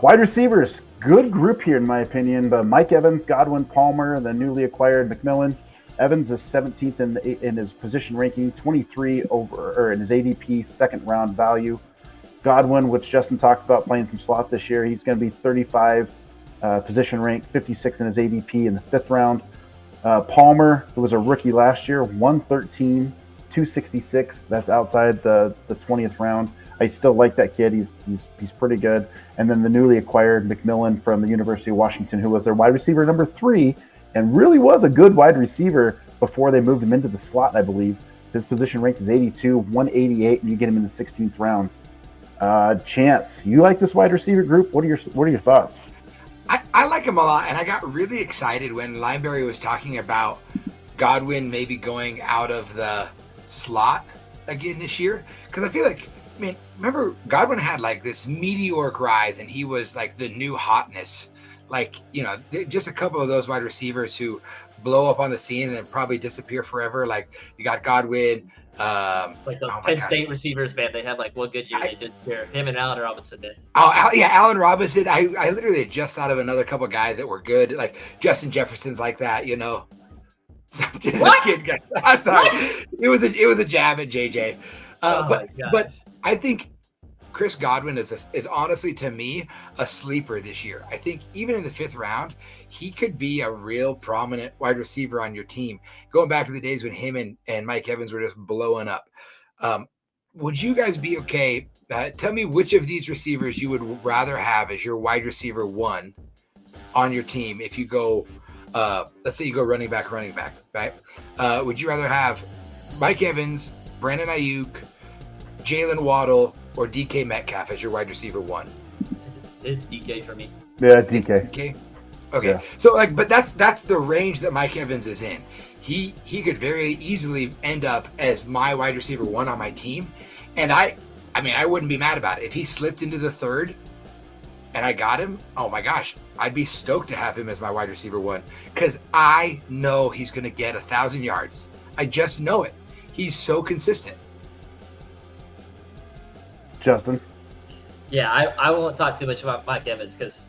wide receivers, good group here in my opinion. But Mike Evans, Godwin, Palmer, the newly acquired McMillan. Evans is 17th in his position ranking, 23 in his ADP, second round value. Godwin, which Justin talked about playing some slot this year, he's going to be 35 position rank, 56 in his ADP in the 5th round. Palmer, who was a rookie last year, 113 266. That's outside the 20th round. I still like that kid. He's pretty good. And then the newly acquired McMillan from the University of Washington, who was their wide receiver number 3, and really was a good wide receiver before they moved him into the slot, I believe. His position ranked is 82, 188, and you get him in the 16th round. Chance, you like this wide receiver group? What are your thoughts? I like him a lot, and I got really excited when Lineberry was talking about Godwin maybe going out of the slot again this year, because I feel like, I mean, remember Godwin had like this meteoric rise, and he was like the new hotness. Like, you know, just a couple of those wide receivers who blow up on the scene and then probably disappear forever. Like you got Godwin. Like those Penn State receivers, man, they had like one good year. They did here. Him and Allen Robinson did. Allen Robinson. I literally just thought of another couple of guys that were good. Like Justin Jefferson's like that, you know. What? I'm sorry. What? It was a jab at JJ. But I think Chris Godwin is honestly, to me, a sleeper this year. I think even in the 5th round, he could be a real prominent wide receiver on your team. Going back to the days when him and Mike Evans were just blowing up. Would you guys be okay? Tell me which of these receivers you would rather have as your wide receiver 1 on your team if you go, let's say you go running back, right? Would you rather have Mike Evans, Brandon Ayuk, Jalen Waddle, or DK Metcalf as your wide receiver 1? It's DK for me. Yeah, DK. Okay, yeah. So but that's the range that Mike Evans is in. He could very easily end up as my wide receiver 1 on my team, and I mean I wouldn't be mad about it if he slipped into the 3rd, and I got him. Oh my gosh, I'd be stoked to have him as my wide receiver 1 because I know he's going to get 1,000 yards. I just know it. He's so consistent. Justin? Yeah, I won't talk too much about Mike Evans because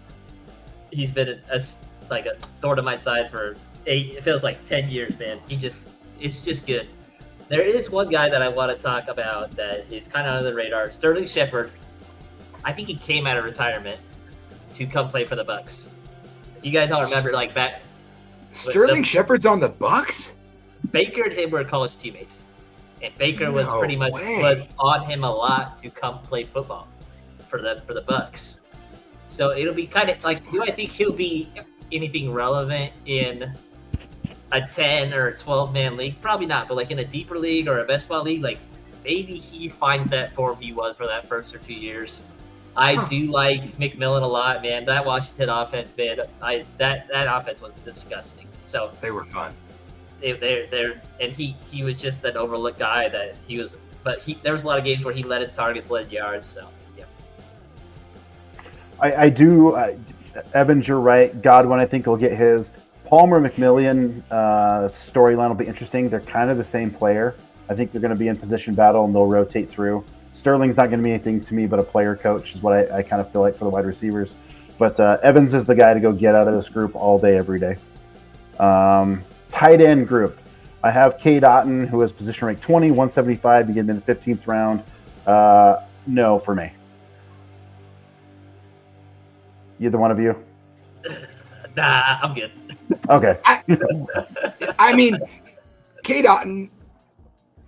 he's been like a thorn in my side for it feels like 10 years, man. It's just good. There is one guy that I want to talk about that is kind of under the radar, Sterling Shepard. I think he came out of retirement to come play for the Bucks. You guys all remember like that? Sterling Shepard's on the Bucks? Baker and him were college teammates. And Baker was pretty much was on him a lot to come play football for the Bucks. So it'll be kind of like, do I think he'll be anything relevant in a 10 or 12-man league? Probably not, but like in a deeper league or a best ball league, like maybe he finds that form he was for that first or 2 years. I do like McMillan a lot, man. That Washington offense, man, that offense was disgusting. So they were fun. And he was just an overlooked guy that he was, but there was a lot of games where he led in targets, led in yards. So yeah, I do. Evans, you're right. Godwin, I think will get his. Palmer McMillan storyline will be interesting. They're kind of the same player. I think they're going to be in position battle and they'll rotate through. Sterling's not going to be anything to me but a player coach is what I kind of feel like for the wide receivers. But Evans is the guy to go get out of this group all day, every day. Tight end group. I have Cade Otton, who is position ranked 20, 175, beginning in the 15th round. No for me. Either one of you? Nah, I'm good. Okay. I mean, Cade Otton,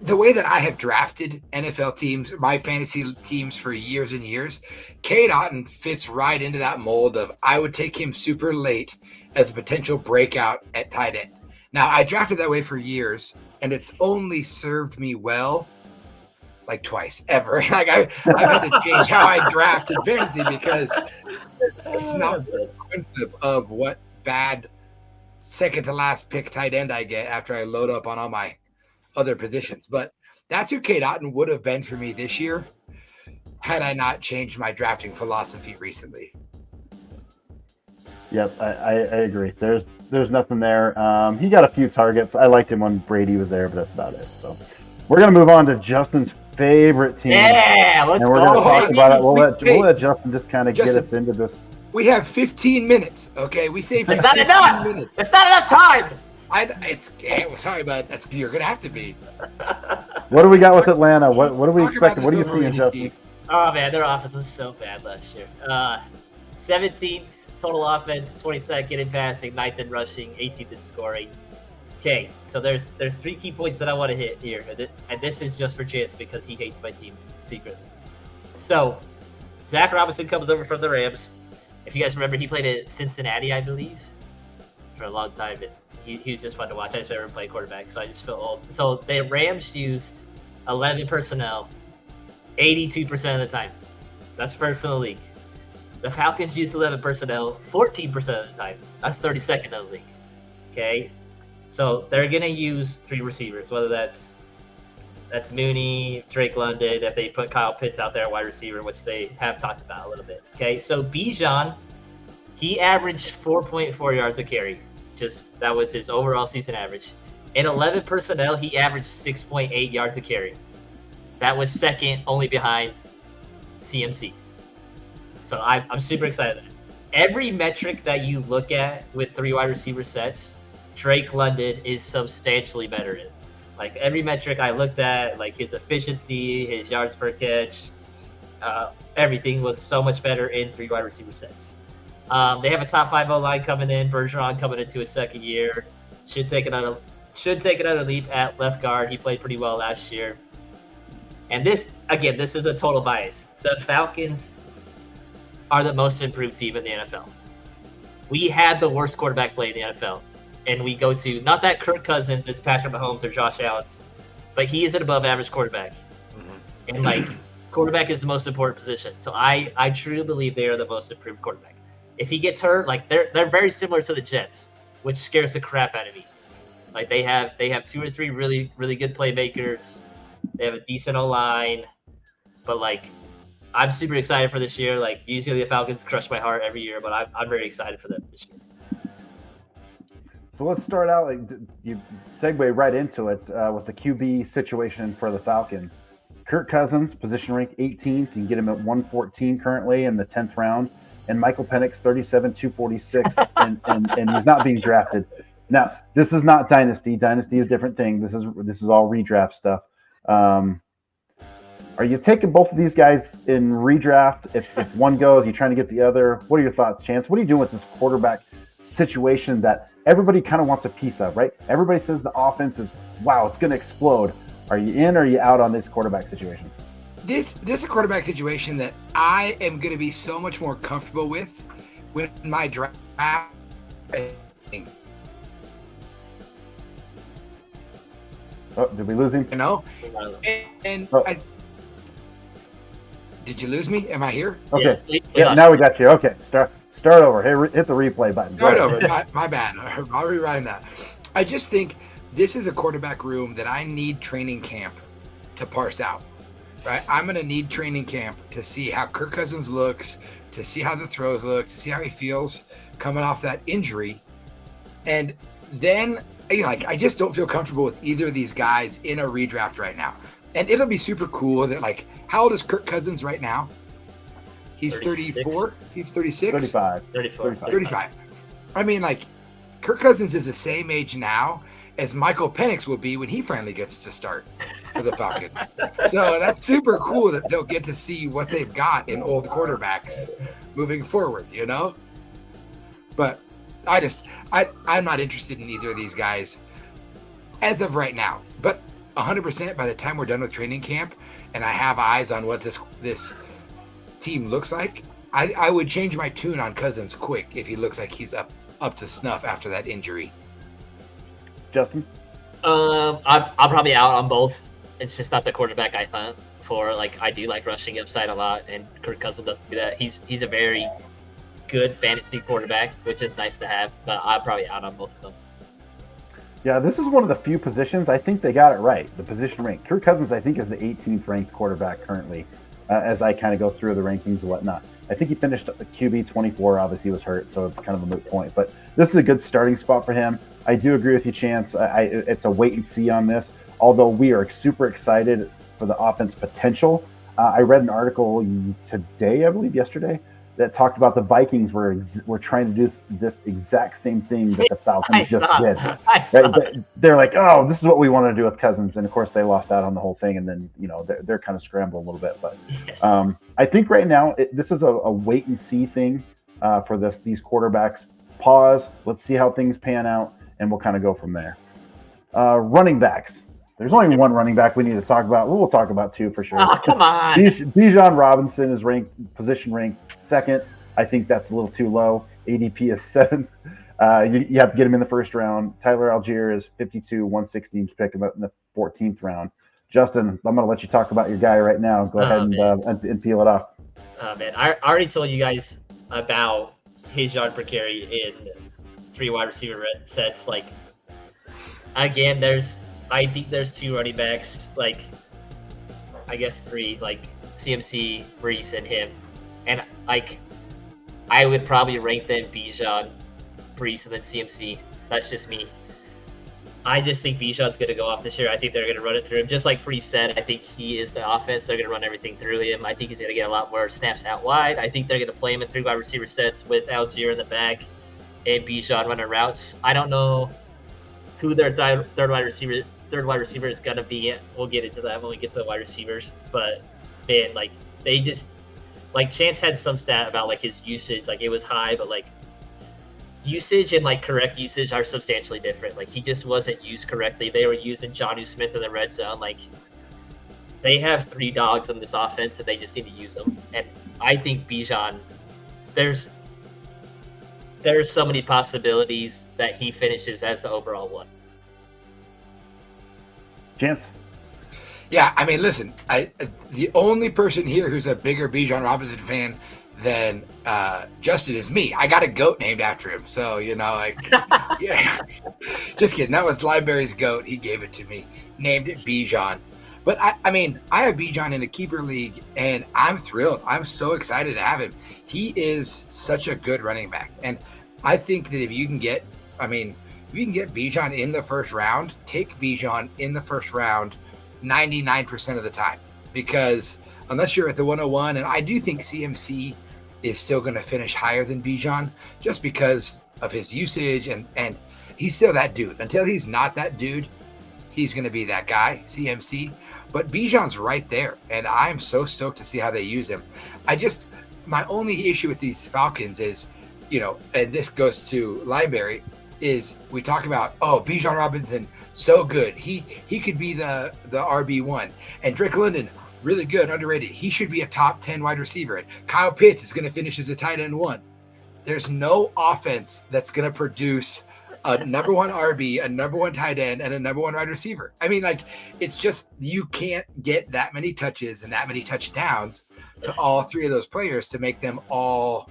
the way that I have drafted NFL teams, my fantasy teams for years and years, Cade Otton fits right into that mold of I would take him super late as a potential breakout at tight end. Now, I drafted that way for years, and it's only served me well like twice ever. Like I've had to change how I draft in fantasy because it's not of what bad second to last pick tight end I get after I load up on all my other positions. But that's who Cade Otton would have been for me this year had I not changed my drafting philosophy recently. Yep, I agree. There's nothing there. He got a few targets. I liked him when Brady was there, but that's about it. So we're gonna move on to Justin's favorite team. Yeah, let's go. And we're gonna talk about it. We'll let Justin just kind of get us into this. We have 15 minutes. Okay, we saved. It's not enough. Minutes. It's not enough time. Sorry, but you're gonna have to be. What do we got with Atlanta? What are we expecting? What are you seeing, Justin? Oh man, their offense was so bad last year. 17th total offense, 22nd in passing, 9th in rushing, 18th in scoring. Okay, so there's 3 key points that I want to hit here, and this is just for Chance because he hates my team secretly. So, Zach Robinson comes over from the Rams. If you guys remember, he played at Cincinnati, I believe, for a long time. And he was just fun to watch. I just never played quarterback, so I just feel old. So the Rams used 11 personnel 82% of the time. That's first in the league. The Falcons used 11 personnel 14% of the time. That's 32nd in the league. Okay? So they're going to use 3 receivers, whether that's Mooney, Drake London, if they put Kyle Pitts out there, wide receiver, which they have talked about a little bit. Okay, so Bijan, he averaged 4.4 yards a carry. Just that was his overall season average. In 11 personnel, he averaged 6.8 yards a carry. That was second only behind CMC. So I'm super excited. Every metric that you look at with 3 wide receiver sets, Drake London is substantially better in. Like every metric I looked at, like his efficiency, his yards per catch, everything was so much better in 3 wide receiver sets. They have a top 5 O-line coming in. Bergeron coming into his second year. Should take another leap at left guard. He played pretty well last year. And this is a total bias. The Falcons are the most improved team in the NFL. We had the worst quarterback play in the NFL. And we go to, not that Kirk Cousins is Patrick Mahomes or Josh Allen, but he is an above average quarterback. Mm-hmm. And like, quarterback is the most important position. So I truly believe they are the most improved quarterback. If he gets hurt, like they're very similar to the Jets, which scares the crap out of me. Like they have 2 or 3 really, really good playmakers. They have a decent O-line, but like I'm super excited for this year. Like usually the Falcons crush my heart every year, but I'm very excited for them this year. So let's start out, like you segue right into it with the QB situation for the Falcons. Kirk Cousins, position rank 18th. You can get him at 114 currently in the 10th round. And Michael Penix, 37,246, and he's not being drafted. Now, this is not Dynasty. Dynasty is a different thing. This is all redraft stuff. Are you taking both of these guys in redraft? If one goes, you're trying to get the other. What are your thoughts, Chance? What are you doing with this quarterback situation that everybody kind of wants a piece of, right? Everybody says the offense is, wow, it's going to explode. Are you in or are you out on this quarterback situation? This is a quarterback situation that I am going to be so much more comfortable with when my draft. Oh, did we lose him? You know, and did you lose me? Am I here? Okay. Yeah, now we got you. Okay, start over. Hey, hit the replay button. Start over. My bad. I'll rewind that. I just think this is a quarterback room that I need training camp to parse out. Right? I'm going to need training camp to see how Kirk Cousins looks, to see how the throws look, to see how he feels coming off that injury. And then, I just don't feel comfortable with either of these guys in a redraft right now. And it'll be super cool that, how old is Kirk Cousins right now? He's 34? He's 36? 35. I mean, Kirk Cousins is the same age now as Michael Penix will be when he finally gets to start for the Falcons. So that's super cool that they'll get to see what they've got in old quarterbacks moving forward, But I'm not interested in either of these guys as of right now. But 100% by the time we're done with training camp and I have eyes on what this team looks like, I would change my tune on Cousins quick if he looks like he's up to snuff after that injury. Justin? I'm probably out on both. It's just not the quarterback I hunt for. I do like rushing upside a lot, and Kirk Cousins doesn't do that. He's a very good fantasy quarterback, which is nice to have, but I'm probably out on both of them. Yeah, this is one of the few positions I think they got it right, the position rank. Kirk Cousins, I think, is the 18th ranked quarterback currently, as I kind of go through the rankings and whatnot. I think he finished QB 24. Obviously, he was hurt, so it's kind of a moot point. But this is a good starting spot for him. I do agree with you, Chance. It's a wait and see on this, although we are super excited for the offense potential. I read an article today, I believe yesterday, that talked about the Vikings were trying to do this exact same thing that the Falcons just did. Right? They're like, oh, this is what we want to do with Cousins, and of course they lost out on the whole thing, and then they're kind of scrambling a little bit. But yes. I think right now this is a wait and see thing for these quarterbacks. Pause. Let's see how things pan out, and we'll kind of go from there. Running backs. There's only one running back we need to talk about. We'll talk about two for sure. Oh, come on. Bijan Robinson is position ranked second. I think that's a little too low. ADP is 7th. You have to get him in the first round. Tyler Algier is 52, 160. You can pick him up in the 14th round. Justin, I'm going to let you talk about your guy right now. Go ahead and peel it off. Oh, man. I already told you guys about his yard per carry in 3 wide receiver sets. Like, again, I think there's 2 running backs, like, I guess 3, like CMC, Brees, and him. And, like, I would probably rank them Bijan, Brees, and then CMC. That's just me. I just think Bijan's going to go off this year. I think they're going to run it through him. Just like Brees said, I think he is the offense. They're going to run everything through him. I think he's going to get a lot more snaps out wide. I think they're going to play him in 3 wide receiver sets with Algier in the back and Bijan running routes. I don't know who their third wide receiver is going to be. We'll get into that when we get to the wide receivers. But, man, like, they just – like, Chance had some stat about, like, his usage. Like, it was high, but, like, usage and, like, correct usage are substantially different. Like, he just wasn't used correctly. They were using Jonnu Smith in the red zone. Like, they have 3 dogs on this offense, and they just need to use them. And I think Bijan, there's so many possibilities that he finishes as the overall one. Chance? Yeah, I mean, listen, the only person here who's a bigger Bijan Robinson fan than Justin is me. I got a goat named after him. So, you know, like, yeah. Just kidding. That was Limeberry's goat. He gave it to me. Named it Bijan. But, I mean, I have Bijan in a keeper league, and I'm thrilled. I'm so excited to have him. He is such a good running back. And I think that if you can get Bijan in the first round, take Bijan in the first round 99% of the time. Because unless you're at the 101, and I do think CMC is still going to finish higher than Bijan just because of his usage, and he's still that dude. Until he's not that dude, he's going to be that guy, CMC. But Bijan's right there, and I'm so stoked to see how they use him. My only issue with these Falcons is, you know, and this goes to Limeberry, is we talk about, Bijan Robinson, so good. He could be the RB1. And Drake London, really good, underrated. He should be a top 10 wide receiver. And Kyle Pitts is going to finish as a tight end 1. There's no offense that's going to produce a number 1 RB, a number 1 tight end, and a number 1 wide receiver. I mean, like, it's just, you can't get that many touches and that many touchdowns to all 3 of those players to make them all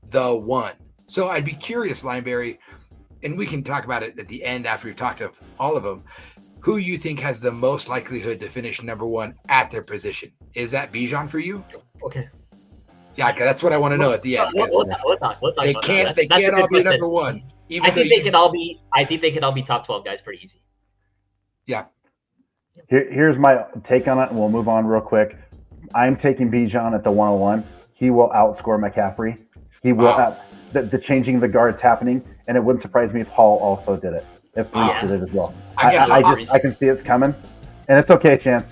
the one. So I'd be curious, Limeberry, and we can talk about it at the end after we've talked to all of them, who you think has the most likelihood to finish number 1 at their position. Is that Bijan for you? Okay. Yeah, that's what I want to know at the end. We'll talk. They can't all be number 1. I think they could all be top 12 guys pretty easy. Yeah. Here's my take on it, and we'll move on real quick. I'm taking Bijan at the 101. He will outscore McCaffrey. He will. The changing of the guards happening, and it wouldn't surprise me if Hall also did it. If Brees did it as well. I can see it's coming, and it's okay, Chance.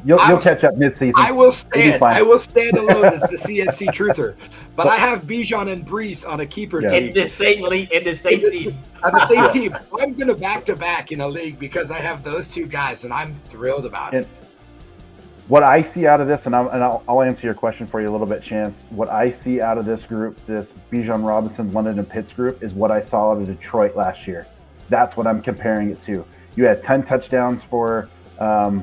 You'll catch up mid-season. I will stand alone as the CMC truther, but I have Bijan and Brees on a keeper team in the same season on the same team. I'm going to back-to-back in a league because I have those 2 guys, and I'm thrilled about it. What I see out of this, and I'll answer your question for you a little bit, Chance. What I see out of this group, this Bijan Robinson, London, and Pitts group, is what I saw out of Detroit last year. That's what I'm comparing it to. You had 10 touchdowns for tight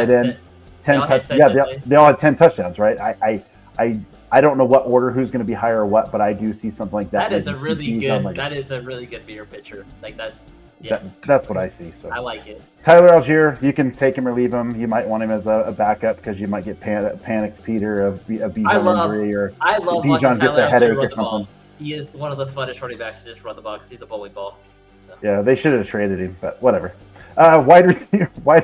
end. 10 touchdowns. Yeah, they all had 10 touchdowns, right? I don't know what order, who's going to be higher or what, but I do see something like that. That is a really good mirror picture. Like that's. Yeah. That's what I see. So I like it. Tyler Algier, you can take him or leave him. You might want him as a backup because you might get panicked Peter of Bijan injury, or I love Bijan gets a headache or something. He is one of the funnest running backs to just run the ball because he's a bowling ball. So. Yeah, they should have traded him, but whatever. Wide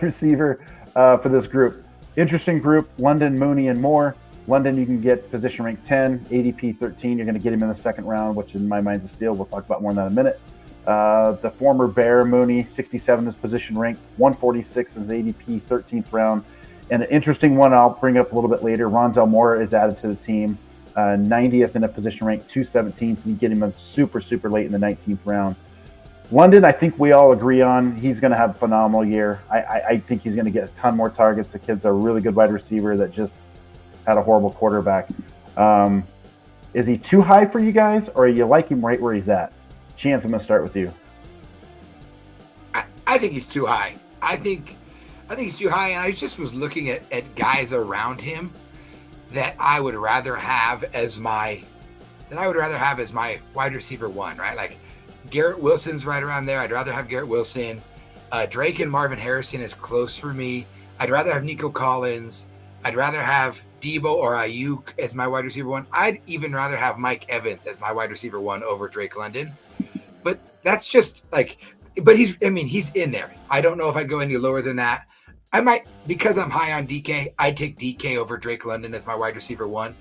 receiver for this group. Interesting group, London, Mooney, and Moore. London, you can get position rank 10, ADP 13. You're going to get him in the second round, which in my mind is a steal. We'll talk about more in that in a minute. The former Bear, Mooney, 67 is position ranked, 146 is ADP, 13th round. And an interesting one I'll bring up a little bit later, Ronzel Moore is added to the team, 90th in a position rank, 217th. You get him super, super late in the 19th round. London, I think we all agree on. He's going to have a phenomenal year. I think he's going to get a ton more targets. The kid's a really good wide receiver that just had a horrible quarterback. Is he too high for you guys, or you like him right where he's at? Chance, I'm going to start with you. I think he's too high. I think he's too high, and I just was looking at guys around him that I would rather have as my wide receiver one, right? Like Garrett Wilson's right around there. I'd rather have Garrett Wilson. Drake and Marvin Harrison is close for me. I'd rather have Nico Collins. I'd rather have Debo or Ayuk as my wide receiver one. I'd even rather have Mike Evans as my wide receiver one over Drake London. But that's just like, but he's in there. I don't know if I'd go any lower than that. I might, because I'm high on DK, I'd take DK over Drake London as my wide receiver one.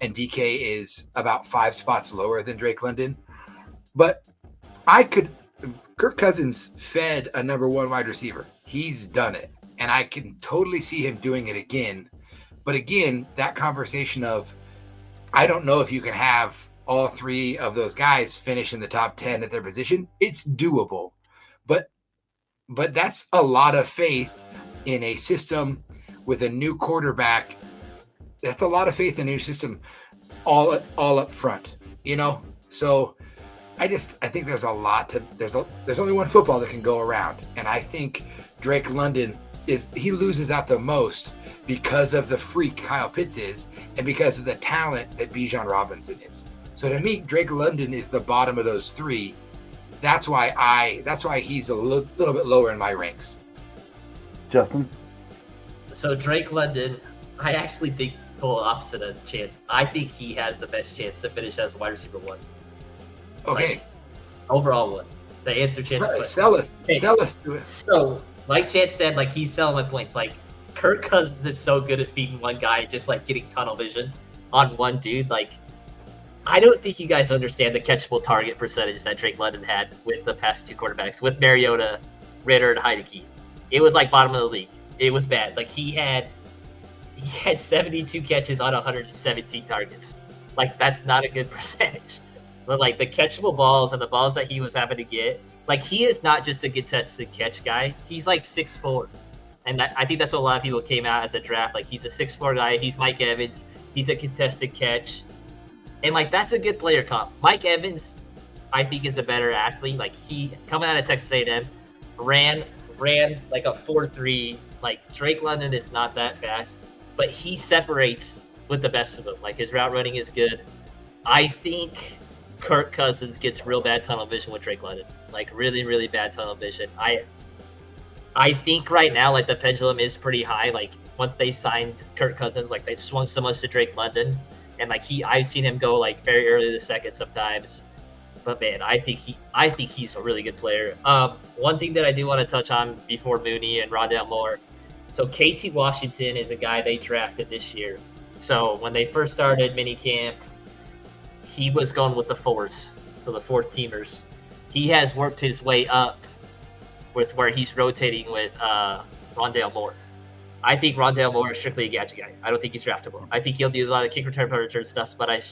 And DK is about 5 spots lower than Drake London. But Kirk Cousins fed a number one wide receiver. He's done it. And I can totally see him doing it again. But again, that conversation of, I don't know if you can have all 3 of those guys finish in the top 10 at their position. It's doable. But that's a lot of faith in a system with a new quarterback. That's a lot of faith in a new system all up front, you know? So I think there's a lot to, there's only one football that can go around. And I think Drake London he loses out the most because of the freak Kyle Pitts is, and because of the talent that Bijan Robinson is. So to me, Drake London is the bottom of those 3. That's why he's a little bit lower in my ranks. Justin? So Drake London, I actually think total opposite of Chance. I think he has the best chance to finish as wide receiver one. Okay. Like, overall one. To answer Chance's question. Sell us to it. So, like Chance said, like he's selling my points. Like Kirk Cousins is so good at feeding one guy, just like getting tunnel vision on one dude. Like, I don't think you guys understand the catchable target percentage that Drake London had with the past 2 quarterbacks, with Mariota, Ritter, and Heinicke. It was like bottom of the league. It was bad. Like he had 72 catches on 117 targets. Like that's not a good percentage. But like the catchable balls and the balls that he was having to get, like he is not just a contested catch guy. He's like 6'4", and I think that's what a lot of people came out as a draft. Like he's a 6'4" guy. He's Mike Evans. He's a contested catch, and like that's a good player comp. Mike Evans, I think, is a better athlete. Like he coming out of Texas A&M, ran like a 4.3. Like Drake London is not that fast, but he separates with the best of them. Like his route running is good. I think Kirk Cousins gets real bad tunnel vision with Drake London. Like really, really bad tunnel vision. I think right now, like the pendulum is pretty high. Like once they signed Kirk Cousins, like they swung so much to Drake London, and like I've seen him go like very early the second sometimes. But man, I think he's a really good player. One thing that I do want to touch on before Mooney and Rondale Moore. So Casey Washington is a guy they drafted this year. So when they first started minicamp, he was going with the 4s, so the 4th-teamers. He has worked his way up with where he's rotating with Rondale Moore. I think Rondale Moore is strictly a gadget guy. I don't think he's draftable. I think he'll do a lot of kick return, punt return stuff, but I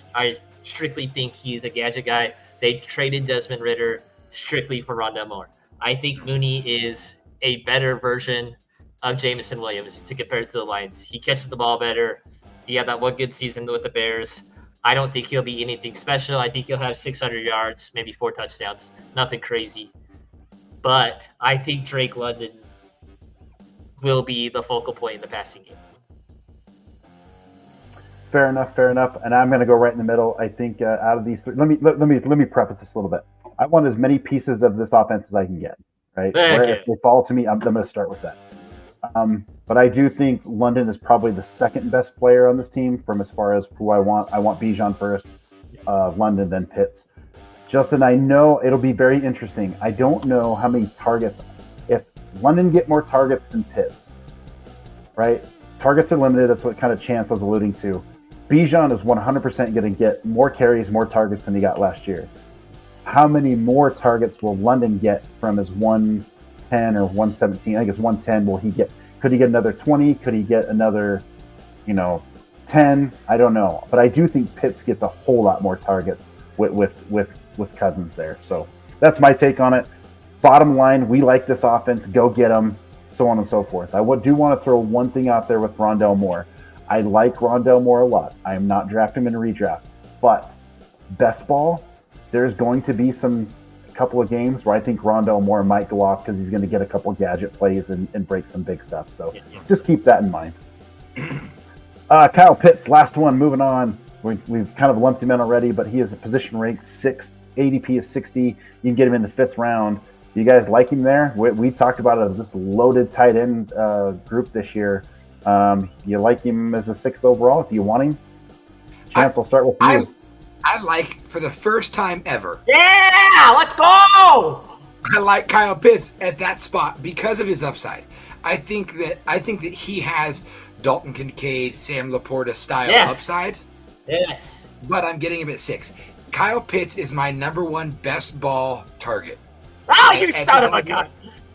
strictly think he's a gadget guy. They traded Desmond Ritter strictly for Rondale Moore. I think Mooney is a better version of Jameson Williams to compare to the Lions. He catches the ball better. He had that one good season with the Bears. I don't think he'll be anything special. I think he'll have 600 yards, maybe 4 touchdowns. Nothing crazy. But I think Drake London will be the focal point in the passing game. Fair enough. And I'm going to go right in the middle. I think out of these 3, let me preface this a little bit. I want as many pieces of this offense as I can get. Right? Okay. If they fall to me, I'm going to start with that. But I do think London is probably the second best player on this team from as far as who I want. I want Bijan first, London, then Pitts. Justin, I know it'll be very interesting. I don't know how many targets. If London get more targets than Pitts, right? Targets are limited. That's what kind of Chance was alluding to. Bijan is 100% going to get more carries, more targets than he got last year. How many more targets will London get from his 110 or 117? I think it's 110. Will he get? Could he get another 20? Could he get another, 10? I don't know. But I do think Pitts gets a whole lot more targets with Cousins there. So that's my take on it. bottom line, we like this offense. Go get them, so on and so forth. I do want to throw one thing out there with Rondell Moore. I like Rondell Moore a lot. I am not drafting him in a redraft. But best ball, there's going to be a couple of games where I think Rondell Moore might go off because he's going to get a couple gadget plays and break some big stuff. So just keep that in mind. Kyle Pitts, last one, moving on. We've kind of lumped him in already, but he is a position ranked 6th. ADP is 60. You can get him in the 5th round. You guys like him there? We talked about it as this loaded tight end group this year. You like him as a 6th overall? Do you want him? Chance, I'll start with you. I like, for the first time ever. Yeah, let's go! I like Kyle Pitts at that spot because of his upside. I think that he has Dalton Kincaid, Sam Laporta style upside. Yes. But I'm getting him at 6. Kyle Pitts is my number 1 best ball target. Oh, you son of a gun!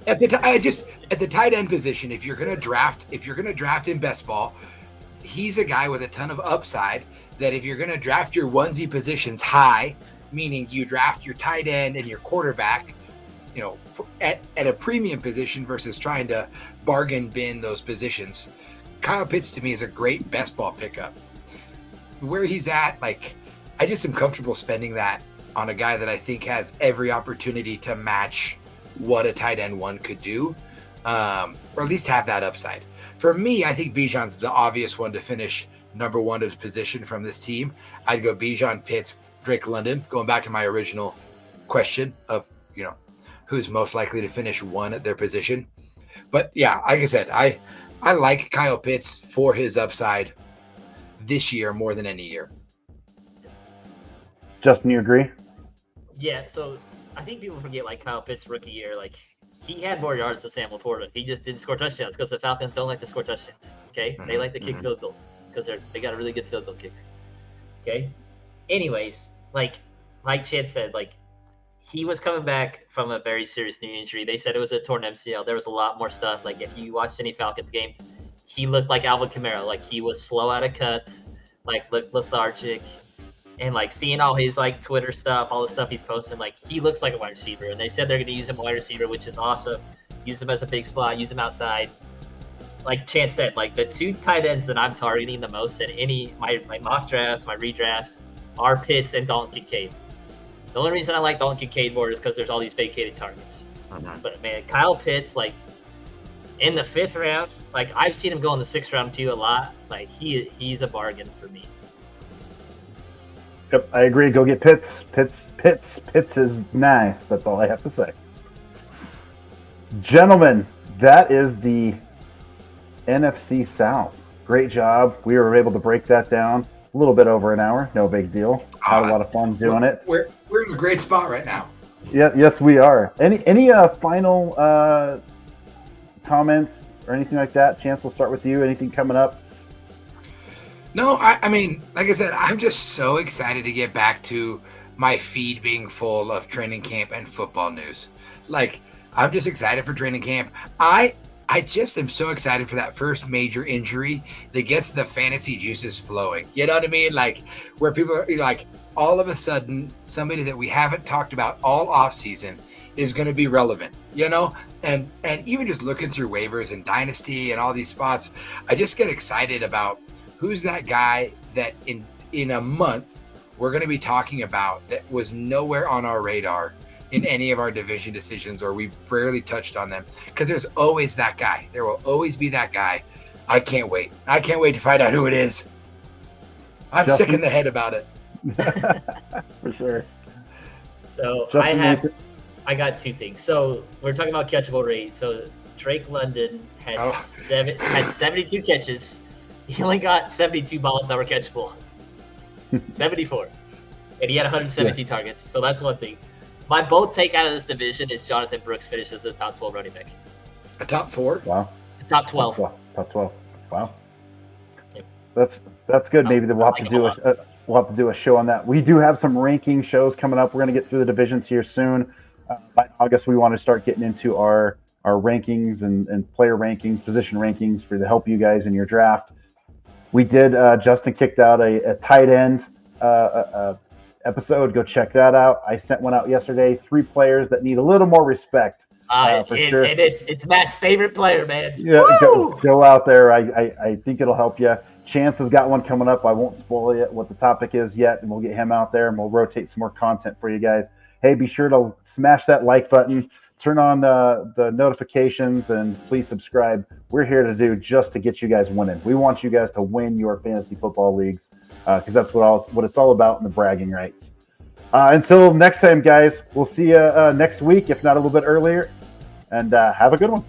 At the tight end position, if you're gonna draft in best ball, he's a guy with a ton of upside. That if you're gonna draft your onesie positions high, meaning you draft your tight end and your quarterback, at a premium position versus trying to bargain bin those positions, Kyle Pitts to me is a great best ball pickup. Where he's at, I just am comfortable spending that on a guy that I think has every opportunity to match what a tight end 1 could do, or at least have that upside. For me, I think Bijan's the obvious one to finish number 1 of his position from this team. I'd go Bijan, Pitts, Drake London, going back to my original question of, who's most likely to finish 1 at their position. But yeah, like I said, I like Kyle Pitts for his upside this year more than any year. Justin, you agree? Yeah, so I think people forget Kyle Pitts' rookie year, he had more yards than Sam Laporta. He just didn't score touchdowns because the Falcons don't like to score touchdowns. Okay, they like to kick field goals because they got a really good field goal kicker. Okay, anyways, like Chad said, he was coming back from a very serious knee injury. They said it was a torn MCL. There was a lot more stuff. If you watched any Falcons games, he looked like Alvin Kamara. He was slow out of cuts, looked lethargic. And seeing all his Twitter stuff, all the stuff he's posting, he looks like a wide receiver. And they said they're going to use him wide receiver, which is awesome. Use him as a big slot, use him outside. Like Chance said, the 2 tight ends that I'm targeting the most in my mock drafts, my redrafts, are Pitts and Dalton Kincaid. The only reason I like Dalton Kincaid more is because there's all these vacated targets. But man, Kyle Pitts, in the 5th round, I've seen him go in the 6th round too a lot. He's a bargain for me. Yep, I agree. Go get Pitts. Pitts is nice. That's all I have to say. Gentlemen, that is the NFC South. Great job. We were able to break that down a little bit over an hour. No big deal. Had a lot of fun doing it. We're in a great spot right now. Yeah, yes, we are. Any final comments or anything like that? Chance, we'll start with you. Anything coming up? No, I mean, like I said, I'm just so excited to get back to my feed being full of training camp and football news. I'm just excited for training camp. I just am so excited for that first major injury that gets the fantasy juices flowing. You know what I mean? Where people are all of a sudden, somebody that we haven't talked about all off season is going to be relevant, and even just looking through waivers and dynasty and all these spots, I just get excited about who's that guy that in a month we're going to be talking about that was nowhere on our radar in any of our division decisions, or we barely touched on them, because there's always that guy. There will always be that guy. I can't wait to find out who it is. I'm sick in the head about it. For sure. So I got 2 things. So we're talking about catchable rate. So Drake London had 72 catches. He only got 72 balls that were catchable. 74. And he had 117 targets. So that's one thing. My bold take out of this division is Jonathan Brooks finishes the top 12 running back. A top 4? Wow. Top 12. Top 12. Wow. Yep. That's good. Maybe we'll have to do a show on that. We do have some ranking shows coming up. We're going to get through the divisions here soon. By August, we want to start getting into our rankings and player rankings, position rankings to help you guys in your draft. We did. Justin kicked out a tight end episode. Go check that out. I sent one out yesterday. 3 players that need a little more respect. For sure. And it's Matt's favorite player, man. Yeah, go out there. I think it'll help you. Chance has got one coming up. I won't spoil it what the topic is yet, and we'll get him out there and we'll rotate some more content for you guys. Hey, be sure to smash that like button, turn on the notifications, and please subscribe. We're here to do just to get you guys winning. We want you guys to win your fantasy football leagues because that's what it's all about in the bragging rights. Until next time, guys, we'll see you next week, if not a little bit earlier, and have a good one.